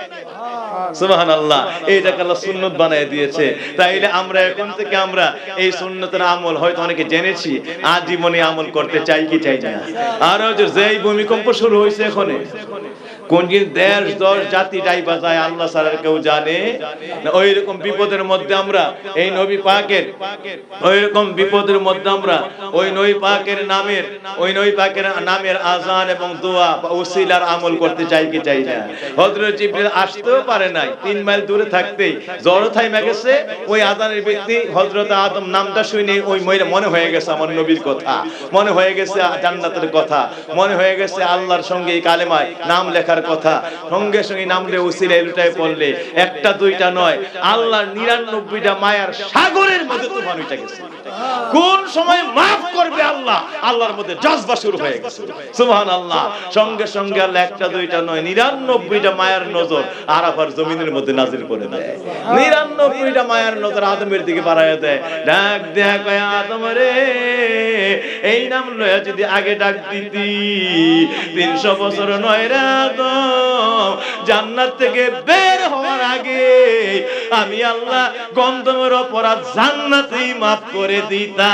সুবহানাল্লাহ। এইটাকে আল্লাহ সুন্নাত বানায় দিয়েছে। তাইলে আমরা এখন থেকে আমরা এই সুন্নতের আমল হয়তো অনেকে জেনেছি, আজীবনে আমল করতে চাই কি চাই না? আর যেই ভূমিকম্প শুরু হয়েছে এখনে, কোন দিন দেশ দশ জাতি ডাইবা যায় আল্লাহ ছাড়া কেউ জানে না। ওই রকম বিপদের মধ্যে আমরা এই নবী পাকের, ওই রকম বিপদের মধ্যে আমরা ওই নবী পাকের নামের আযান এবং দোয়া বা উসিলার আমল করতে চাই কি চাই না? হযরত জিবরিল আসতেও পারে নাই, 3 মাইল দূরে থাকতেই জ্বর থাইমা গেছে। ওই আযানের ব্যক্তি হযরত আদম নামটা শুনে ওই মনে হয়ে গেছে আমার নবীর কথা, মনে হয়ে গেছে জান্নাতের কথা, মনে হয়ে গেছে আল্লাহর সঙ্গে এই কালেমায় নাম লেখার কথা। সঙ্গে সঙ্গে নামলে উসিলা এলুটায় পড়লে একটা দুইটা নয়, আল্লাহর 99টা মায়ার সাগরের মধ্যে তুফান উঠে গেছে। কোন সময় maaf করবে আল্লাহ, আল্লাহর মধ্যে জজবা শুরু হয়ে গেছে। সুবহানাল্লাহ। সঙ্গে সঙ্গে আল্লাহ একটা দুইটা নয় 99টা মায়ার নজর আরাফার জমিনের মধ্যে নাজিল করে দেয়। 99টা মায়ার নজর আদমের দিকে বাড়ায় দেয়। ডাক দেয়া কয় আদম রে, এই নাম লয়া যদি আগে ডাক দিতি 300 বছর নয় রে আদম, জান্নাত থেকে বের হওয়ার আগে আমি আল্লাহ গন্ধমের অপরাধ জান্নাতেই মাফ করে দিতাম।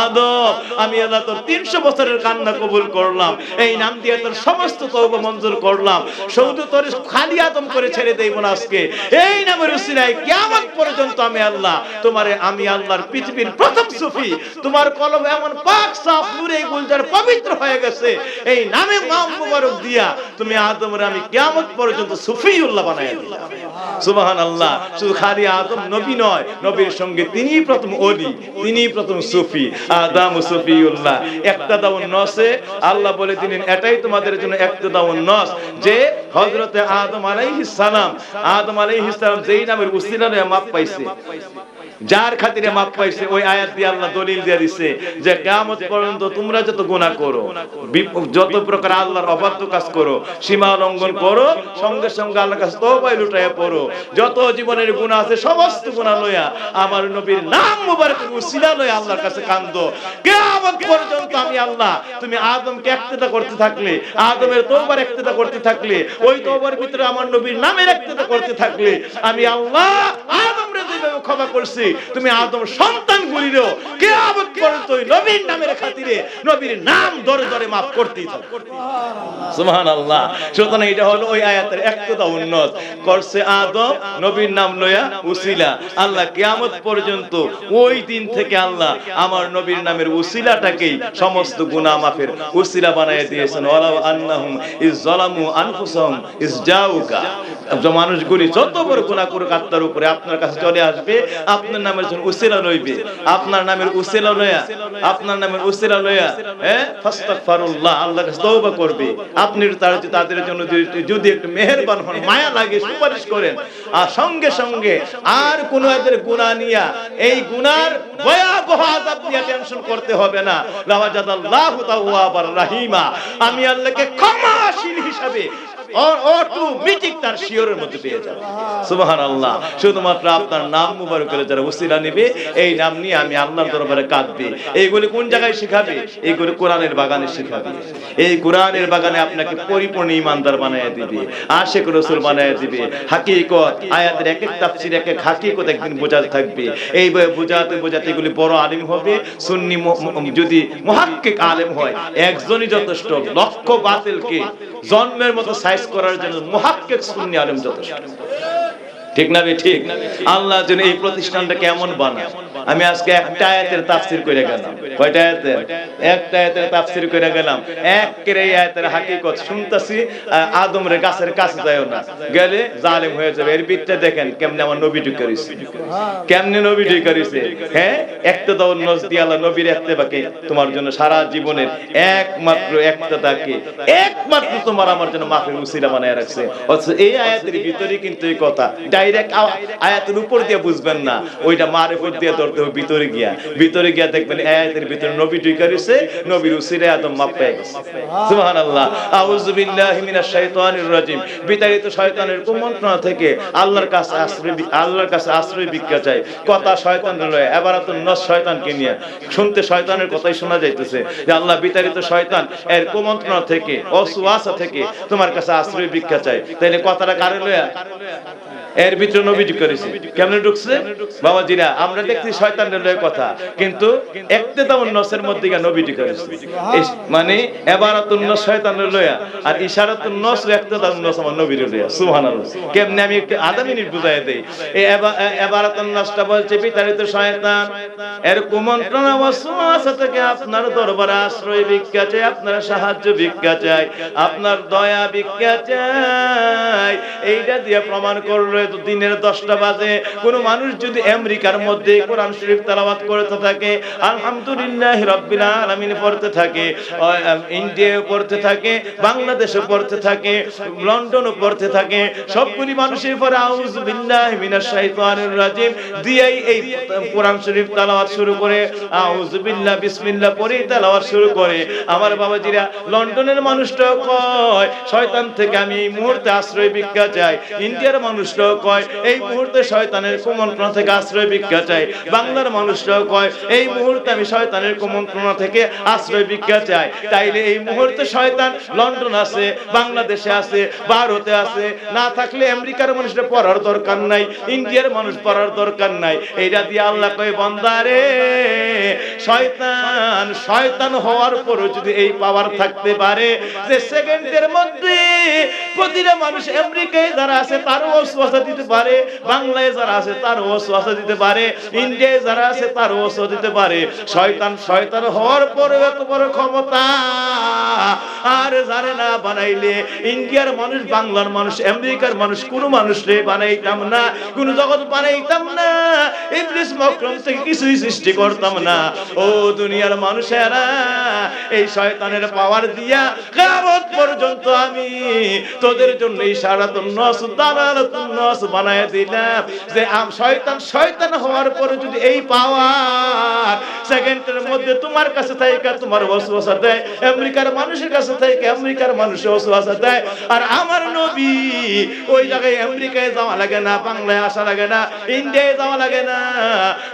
আদম, আমি আল্লাহ তোর 300 বছরের কান্না কবুল করলাম, এই নাম দিয়ে তোর সমস্ত তওবা মঞ্জুর করলাম। শুধু তোর খালি আদম করে ছেড়ে দেব না আজকে, এই নামের উসিলায় কিয়ামত পর্যন্ত আমি আল্লাহ তোমারে, আমি আল্লাহর পৃথিবীর প্রথম সুফি, তোমার কলম এমন পাক সাফ নূরে গুলজার পবিত্র হয়ে গেছে, এই নামে নাম মুবারক দিয়া তুমি আদমরে আমি কিয়ামত পর্যন্ত সুফিউল্লাহ বানায়া দিলাম। সুবহানাল্লাহ। শুধু খালি আদম নবী নয়, নবীর সঙ্গে তিনি প্রথম ওলি, তিনি প্রথম সুফি, আদম সুফিউল্লাহ। ইক্তাদাউন নসে আল্লাহ বলে দিলেন এটাই তোমাদের জন্য ইক্তাদাউন নস, যে হযরত আদম আলাইহিস সালাম, আদম আলাইহিস সালাম যেই নামের উসিলায় মাপ পাইছে, যার খাতিরে মাপ পাইছে, ওই আয়াত দিয়ে আল্লাহ দলিল দিয়ে দিছে যে কিয়ামত পর্যন্ত তোমরা যত গুনাহ করো, যত প্রকার আল্লাহর অবাধ্য কাজ করো, সীমা লঙ্ঘন করো, সঙ্গে সঙ্গে আল্লাহর কাছে তওবা লুটায়া পড়ো, যত জীবনের গুনাহ আছে সমস্ত গুনাহ লইয়া আমার নবীর নাম মুবারকের উসিলা লইয়া আল্লাহর কাছে কান্দো। কিয়ামত পর্যন্ত আমি আল্লাহ, তুমি আদমকে ইক্তেদা করতে থাকলে, আদমের তওবার ইক্তেদা করতে থাকলে, ওই তওবার ভিতরে আমার নবীর নামের ইক্তেদা করতে থাকলে, আমি আল্লাহ আদমরে যেভাবে ক্ষমা করছি, তুমি আদম সন্তানগুলিরও কিয়ামত পর্যন্ত ওই নবীর নামের খাতিরে নবীর নাম ধরে ধরে maaf করতেই থাকো। সুবহানাল্লাহ। সুতরাং এটা হলো ওই আয়াতের একটা উন্নত করছে আদম নবীর নাম লয়া উসিলা। আল্লাহ কিয়ামত পর্যন্ত ওই দিন থেকে আল্লাহ আমার নবীর নামের উসিলাটাকেই সমস্ত গুনাহ মাফের উসিলা বানায় দিয়েছেন। ওয়ালাউ আন্নাহুম ইজ যালামু আনফুসাহুম ইজ জাউকা, মানুষগুলি যত বড় গুনাহ করুক আত্মার উপরে আপনার কাছে চলে আসবে, আপনার নামের জন্য উসিলা লইবে, আপনার নামের উসিলা লয়া, আপনার নামের উসিলা লয়া ফাস্তাগফিরুল্লাহ, আল্লাহর কাছে তওবা করবে। আপনি তাদের জন্য যদি একটু মেহেরবান হন, মায়া লাগে, সুপারিশ করেন, আর সঙ্গে সঙ্গে আর কোন এদের গুনাহ নিয়া, এই গুনার ভয়াবহ আযাব নিয়ে টেনশন করতে হবে না। লাওয়াজাদাল্লাহু তাওয়াবার রাহিমা, আমি আল্লাহকে ক্ষমাশীল হিসাবে অটোমেটিক তার শিয়রের মধ্যে পেয়ে যাবে। সুবহানাল্লাহ। শুধুমাত্র আপনার নাম মুবারকের যারা উসিলা নেবে, এই নাম নিয়ে আমি আল্লাহর দরবারে কাঁদবে। এইগুলি কোন জায়গায় শেখাবে? এইগুলি কোরআনের বাগানে শেখাবে। এই কোরআনের বাগানে আপনাকে পরিপূর্ণ ঈমানদার বানায় দিবে, আশিক রাসূল বানায় দিবে। হাকিকত আয়াতের এক এক তাফসীর এক এক হাকিকত একদিন বোঝাতে থাকবে। এই বোঝাতে বোঝাতে এগুলি বড় আলিম হবে। সুন্নি যদি মুহাক্কিক আলেম হয়, একজনই যথেষ্ট। লক্ষ বাতিলকে জন্মের মতো সাইজ করার জন্য মুহাক্কিক সুন্নি আলেম যথেষ্ট। ঠিক না বে ঠিক? আল্লাহ যেন এই প্রতিষ্ঠানটা কেমন বানায়। আমি আজকে একটা আয়াতের তাফসীর করে গেলাম। কয়টা আয়াতের? একটা আয়াতের তাফসীর করে গেলাম। একেবারে এই আয়াতের হাকিকত শুনতাছি। আদমরে গাছের কাছে যায়ও না, গেলে জালেম হয়ে যাবে। এর ভিতরে দেখেন কেমনে আমার নবী ঢুকে রইছে, কেমনে নবী ঢুকে রইছে। হ্যাঁ, একটা দাও নজ দিয়ে আল্লাহ নবীর ইত্তেবাকে তোমার জন্য সারা জীবনের একমাত্র একটা তাকে একমাত্র তোমার আমার জন্য মাফের উসিলা বানায় রাখছে। অথচ এই আয়াতের ভিতরে কিন্তু এই কথা ডাইরেক্ট আয়াতের উপর দিয়ে বুঝবেন না, ওইটা মারিফত দিয়ে ধরতে হবে। ভিতরে গিয়া দেখবেন আয়াতের ভিতরে নবী ঢুকে রইছে, নবীর উসিলায় আদম মাফ পেয়ে গেছে। সুবহানাল্লাহ। আউযু বিল্লাহি মিনাশ শাইতানির রাজিম। বিতাড়িত শয়তানের কুমন্ত্রণা থেকে আল্লাহর কাছে আশ্রয় ভিক্ষা চাই। কথা শয়তানের লয়, এবারাতুন নস শয়তানকে নিয়ে। শুনতে শয়তানের কথাই শোনা যাইতেছে যে আল্লাহ বিতাড়িত শয়তান এর কুমন্ত্রণা থেকে, ওয়াসওয়াসা থেকে তোমার কাছে আশ্রয় ভিক্ষা চাই। তাইলে কথাটা কারে লয়া? এর ভিতরে নবী ঢুকেছে। কেমনে ঢুকছে বাবাজিরা? আমরা দেখছি শয়তানের লয় কথা, কিন্তু ইক্তেদাউন নসের মধ্যে গিয়ে নবী ঢুকেছে। মানে এবারাতুন নস শয়তানের লয়া, আর ইশারাতুন নস ইক্তেদাউন নস আমার নবীর লয়া। সুবহানাল্লাহ। কেমনে আমি একটু আধা মিনিট বুঝাই দেই। এই এবারাতুন নসটা বলছে বিতাড়িত শয়তান এর কুমন্ত্রণা ওয়াসওয়াসা থেকে আপনার দরবারে আশ্রয় ভিক্ষা চাই, আপনার সাহায্য ভিক্ষা চাই, আপনার দয়া ভিক্ষা চাই। এইটা দিয়ে প্রমাণ করলো দিনের 10টা বাজে কোন মানুষ যদি আমেরিকার মধ্যে কোরআন শরীফ তেলাওয়াত করতে থাকে, আলহামদুলিল্লাহি রাব্বিল আলামিন পড়তে থাকে, ইন্ডিয়ায় পড়তে থাকে, বাংলাদেশে পড়তে থাকে, লন্ডনে পড়তে থাকে, সবগুলি মানুষের পরে আউযু বিল্লাহি মিনাশ শাইতানির রাজিম দিয়েই এই কোরআন শরীফ তেলাওয়াত শুরু করে, আউযু বিল্লাহ বিসমিল্লাহ পড়ে তেলাওয়াত শুরু করে। আমার বাবাজিরা, লন্ডনের মানুষটা কয় শয়তান থেকে আমি এই মুহূর্তে আশ্রয় ভিক্ষা চাই। ইন্ডিয়ার মানুষটা কয় এই মুহূর্তে শয়তানের কুমন্ত্রণা থেকে আশ্রয় ভিক্ষা চাই। বাংলার মানুষরাও কয় এই মুহূর্তে আমি শয়তানের কুমন্ত্রণা থেকে আশ্রয় ভিক্ষা চাই। তাইলে এই মুহূর্তে শয়তান লন্ডন আছে, বাংলাদেশে আছে, ভারতে আছে, না থাকলে আমেরিকার মানুষের পড়ার দরকার নাই, ইন্ডিয়ার মানুষ পড়ার দরকার নাই। এইটা দিয়ে আল্লাহ কয় বান্দারে, শয়তান হওয়ার পরও যদি এই পাওয়ার থাকতে পারে যে সেকেন্ডের মধ্যে প্রতিটা মানুষ আমেরিকায় যারা আছে তার ওয়াসওয়াসা দিতে পারে, বাংলায় যারা আছে তার ওয়াসওয়াসা দিতে পারে, ইন্ডিয়ায় যারা আছে তার ওয়াসওয়াসা দিতে পারে। শয়তান হওয়ার পরে এত বড় ক্ষমতা আর জানে না বানাইলে ইন্ডিয়ার মানুষ, বাংলার মানুষ, আমেরিকার মানুষ কোন মানুষরে বানাইতাম না, কোন জগৎ বানাইতাম না, ইবলিস মকরম থেকে কিছুই সৃষ্টি করতাম না। ও দুনিয়ার মানুষেরা, এই শয়তানের পাওয়ার দিয়া কিয়ামত পর্যন্ত আমি তোদের জন্য ইশারাতুন নস দালালাতুন নস বানায় দিলাম যে শয়তান হওয়ার পরে যদি এই পাওয়ার সেকেন্ডের মধ্যে তোমার কাছে থেকে তোমার ওয়াসওয়াসা দেয়, আমেরিকার মানুষের কাছে থেকে আমেরিকার মানুষের ওয়াসওয়াসা দেয়, আর আমার নবী ওই জায়গায় আমেরিকায় যাওয়া লাগে না, বাংলায় আসা লাগে না, ইন্ডিয়ায় যাওয়া লাগে না,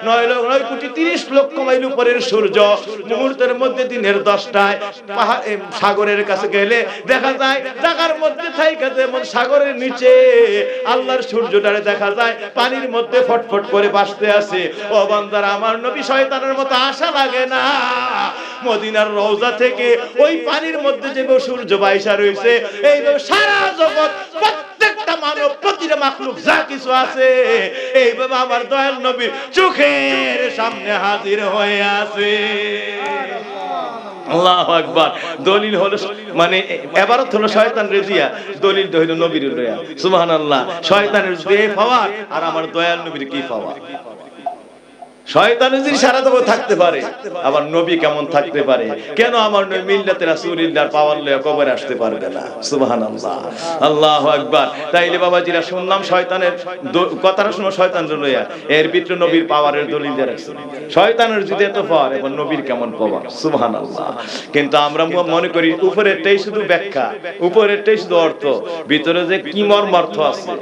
9,30,00,000 মাইল উপরের সূর্য মুহূর্তের মধ্যে দিনের 10টায় পাহাড় সাগরের কাছে গেলে দেখা যায় জায়গার মধ্যে থাইকা যেমন সাগরের নিচে আল্লাহর সূর্যটারে দেখা যায় পানির মধ্যে ফটফট করে ভাসতে আছে। ও বান্দারা, আমার নবী শয়তানের মতো আশা লাগে না, মদিনার রওজা থেকে ওই পানির মধ্যে যে সূর্য বাইসা রয়েছে, এই সারা জগৎ প্রত্যেকটা মানব প্রতিটা মাখলুক যা কিছু আছে এইভাবে আমার দয়াল নবীর চোখের সামনে হাজির হয়ে আছে। আল্লাহু আকবার। দলিল হলো মানে এবারত হলো শয়তান রেজিয়া, দলিল হলো নবীর লয়া। সুবহানাল্লাহ। শয়তানের যে পাওয়ার আর আমার দয়াল নবীর কি পাওয়ার। শয়তান যদি সারা দেব থাকতে পারে, আবার নবী কেমন থাকতে পারে? কেন আমার নবী মিল্লাতে রাসূলুল্লাহর পাওয়ার লয়ে কবরে আসতে পারবে না? সুবহানাল্লাহ, আল্লাহু আকবার। তাইলে বাবাজিরা শুনলাম শয়তানের কথাটা শুনো, শয়তান লইয়া এর ভিতরে নবীর পাওয়ারের দলিল দিয়ে রাখছে। শয়তানের যদি এত পাওয়ার, এবং নবীর কেমন পাওয়ার? সুবহানাল্লাহ। কিন্তু আমরা মনে করি উপরেরটাই শুধু ব্যাখ্যা, উপরেরটাই শুধু অর্থ, ভিতরে যে কি মর্মার্থ আছে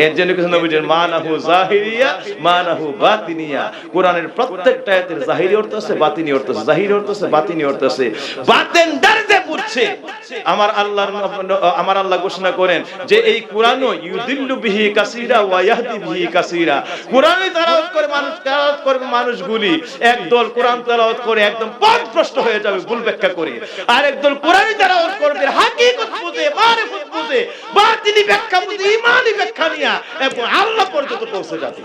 এর জন্য কিছু নবীর মানাহু জাহিরিয়া মানাহু বাতিনিয়া। কোরআনের প্রত্যেকটা আয়াতের জাহিরি অর্থ আছে, বাতিনি অর্থ আছে, জাহিরি অর্থ আছে, বাতিনি অর্থ আছে। বাতেন দরজে পড়ছে আমার আল্লাহ ঘোষণা করেন যে এই কোরআনও ইউদিল্লু বিহি কাসীরা ওয়া ইয়াহদি বিহি কাসীরা। কোরআনই তেলাওয়াত করে মানুষ, তেলাওয়াত করবে মানুষগুলি, একদল কোরআন তেলাওয়াত করে একদম পথভ্রষ্ট হয়ে যাবে ভুল ব্যাখ্যা করে, আর একদল কোরআনই তেলাওয়াত করবে হাকিকত বুঝে, মারিফত বুঝে, বাতিনি ব্যাখ্যা বুঝে, ঈমানি ব্যাখ্যা নিয়ে এবং আল্লাহ পর্যন্ত পৌঁছে যাবে,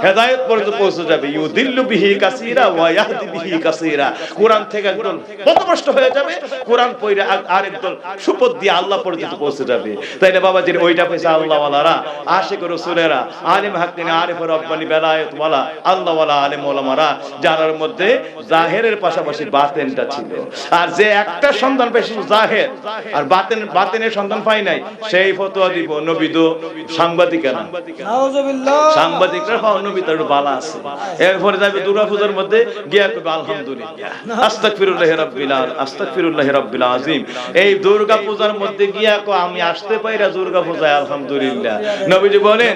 হেদায়েত পর্যন্ত পৌঁছে যাবে। ইউদিল্লু বিহি কাসীরা ওয়া ইয়াহদি বিহি কাসীরা। কোরআন থেকে একদল পথভ্রষ্ট হয়ে যাবে, কোরআন পড়ে আরেকদল সুপথ দিয়ে আল্লাহ পর্যন্ত পৌঁছে যাবে। তাই না বাবাজির? ওইটা পেয়েছে আল্লাহ ওয়ালারা, আশিক রাসূলেরা, আলিম হাক্কিন, আরিফ রব্বানি, বেলায়েত ওয়ালা, আল্লাহ ওয়ালা, আলিম ওলামারা, যার মধ্যে জাহেরের পাশাপাশি বাতেনটা ছিল। আর যে একটা সন্ধান পেয়েছে জাহের আর বাতেনের সন্ধান পায় নাই, সেই ফতোয়া দিব নবী তো সাংবাদিক না, নাউজুবিল্লাহ, সাংবাদিকরা পাওয়া নবী তার বালা আছে। এরপরে যাবে দুর্গা পূজার মধ্যে গিয়া কইবে আলহামদুলিল্লাহ, আস্তাগফিরুল্লাহ রাব্বিল আলামিন, আস্তাগফিরুল্লাহ রাব্বিল আযীম। এই দুর্গা পূজার মধ্যে গিয়া কো আমি আসতে পাইরা দুর্গা পূজায় আলহামদুলিল্লাহ। নবীজি বলেন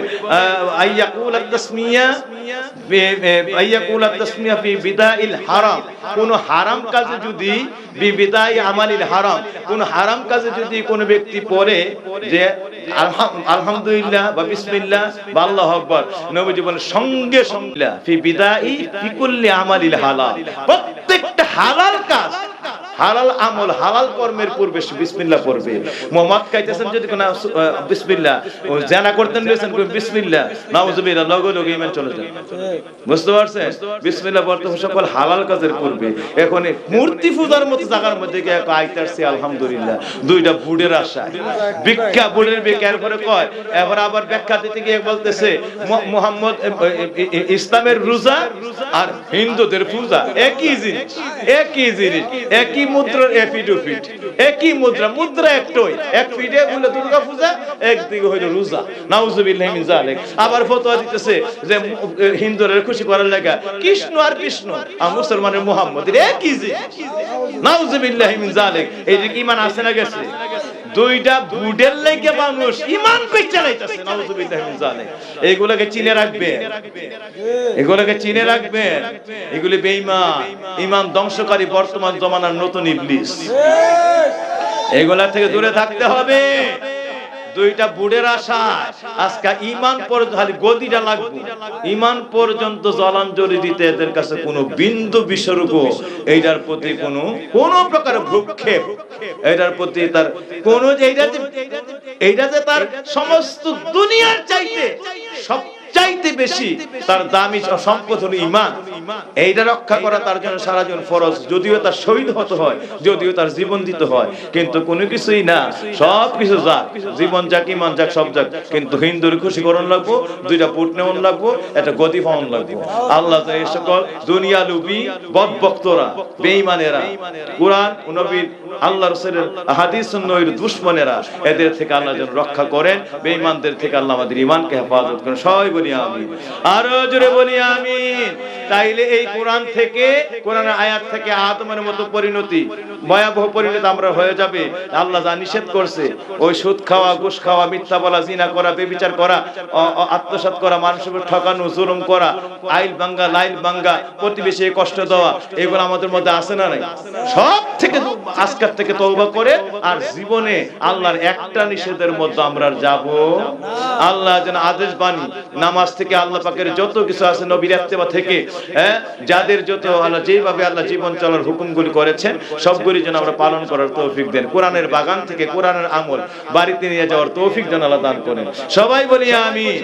আইয়াকুল তাসমিয়া ফি বিদাইল হারাম। কোন হারাম কাজে যদি বিদাই আমালিল হারাম, কোন হারাম কাজে যদি কোন ব্যক্তি পড়ে যে আলহামদুলিল্লাহ বা বিসমিল্লাহ বা আল্লাহু আকবার, নবীজি বলেন সঙ্গে সঙ্গে ফি বিদাই ফি কুল্লি আমালিল হালাল, প্রত্যেকটা হালাল কাজ, হালাল আমল, হালাল কর্মের পূর্বে বিসমিল্লাহ পড়বে। মদ খাইতেছেন যদি কোন বিসমিল্লাহ, জানা করতেন রয়েছেন বিসমিল্লাহ, নাউজুবিল্লাহ, লগে লগে ঈমান চলে যায়। বুঝতে পারছেন? বিসমিল্লাহ পড়তে সকল হালাল কাজের পূর্বে। এখন মূর্তি পূজার মতো জায়গার মধ্যে গিয়ে আইতারছি আলহামদুলিল্লাহ, দুইটা বুড়ের আশা, ভিক্ষা বুড়ের ভিক্ষার পরে কয়, এবার আবার ব্যাখ্যা দিতে গিয়ে বলতেছে মুহাম্মদ ইসলামের রোজা আর হিন্দুদের পূজা একই জিনিস, একই জিনিস, একই মুদ্রার এফিডুফিট, একই মুদ্রা, মুদ্রা একটাই, এক ফিটে বলে দুর্গা পূজা, একদিকে হইল রোজা। নাউজুবিল্লাহি মিন যালিক। আবার ফতোয়া দিতেছে যে হিন্দুদের খুশি করার লাগা কৃষ্ণ আর কৃষ্ণ আর মুসলমানের মুহাম্মদের একই জিনিস। নাউজুবিল্লাহি মিন যালিক। এই যে ঈমান আছে না গেছে, দুইটা বুডের লাগা মানুষ ঈমান কই চালাইতেছে। নাউজুবিল্লাহি মিন যালিক। এইগুলোকে চিনে রাখবেন, এগুলোকে চিনে রাখবেন, এগুলি বেঈমান, ঈমান ধ্বংসকারী বর্তমান জমানার নতুন ইবলিস। এগুলা থেকে দূরে থাকতে হবে। দুইটা বুড়ের আশা আজকে ঈমান পর্যন্ত খালি গদিটা লাগবে, ঈমান পর্যন্ত জলাঞ্জলি দিতে এদের কাছে কোনো বিন্দু বিসর্গ, এইটার প্রতি কোনো প্রকার ভ্রুক্ষেপ, এইটার প্রতি তার কোন, এইটা যে তার সমস্ত দুনিয়ার চাইতে সব চাইতে বেশি তার দামি সম্পদ হলো ঈমান। এইটা রক্ষা করা তার জন্য সারা জীবন ফরজ, যদিও তার শহীদ হতে হয়, যদিও তার জীবন দিতে হয়, কিন্তু কোনো কিছুই না, সব কিছু যাক, জীবন যাক, ঈমান যাক, সব যাক, কিন্তু হিন্দুর খুশি করণ লাগবো, দুইটা পুট নেওয়ান লাগবো, একটা গদি পাওয়ান লাগবো। আল্লাহ এই সকল দুনিয়া লুবি বদবক্তরা, বেঈমানেরা, কুরআন ও নবীর আল্লাহ রাসূলের হাদিস ও নবীর দুশমনেরা, এদের থেকে আল্লাহ যেন রক্ষা করেন, বেঈমানদের থেকে আল্লাহ আমাদের ঈমানকে হেফাজত করেন। সবাই বলি আমিন, আরো জোরে বলি আমিন। তাইলে এই কোরআন থেকে, কোরআনের আয়াত থেকে আদমের মতো পরিণতি, ভয়াবহ পরিণতি আমরা হয়ে যাবে। আল্লাহ যা নিষেধ করছে, ওই সুদ খাওয়া, ঘুষ খাওয়া, মিথ্যা বলা, জিনা করা, ব্যভিচার করা, আত্মসাৎ করা, মানুষের উপর ঠকানো, জুলুম করা, আইল ভাঙ্গা, লাইল ভাঙ্গা, প্রতিবেশী কষ্ট দেওয়া, এগুলো আমাদের মধ্যে আছে না নাই? সব থেকে আজকের থেকে তওবা করে আর জীবনে আল্লাহর একটা নিষেধের মধ্যে আমরা যাব। আল্লাহ যেন আদেশ বাণী, নামাজ থেকে আল্লাহ পাকের যত কিছু আছে, নবীর ইত্তেবা থেকে, যাদের যত আল্লাহ যেভাবে আল্লাহ জীবন চলার হুকুমগুলি করেছেন, সবগুলি যেন আমরা পালন করার তৌফিক দেন। কোরআনের বাগান থেকে কোরআনের আমল বাড়িতে নিয়ে যাওয়ার তৌফিক যেন আল্লাহ দান করেন। সবাই বলি আমিন।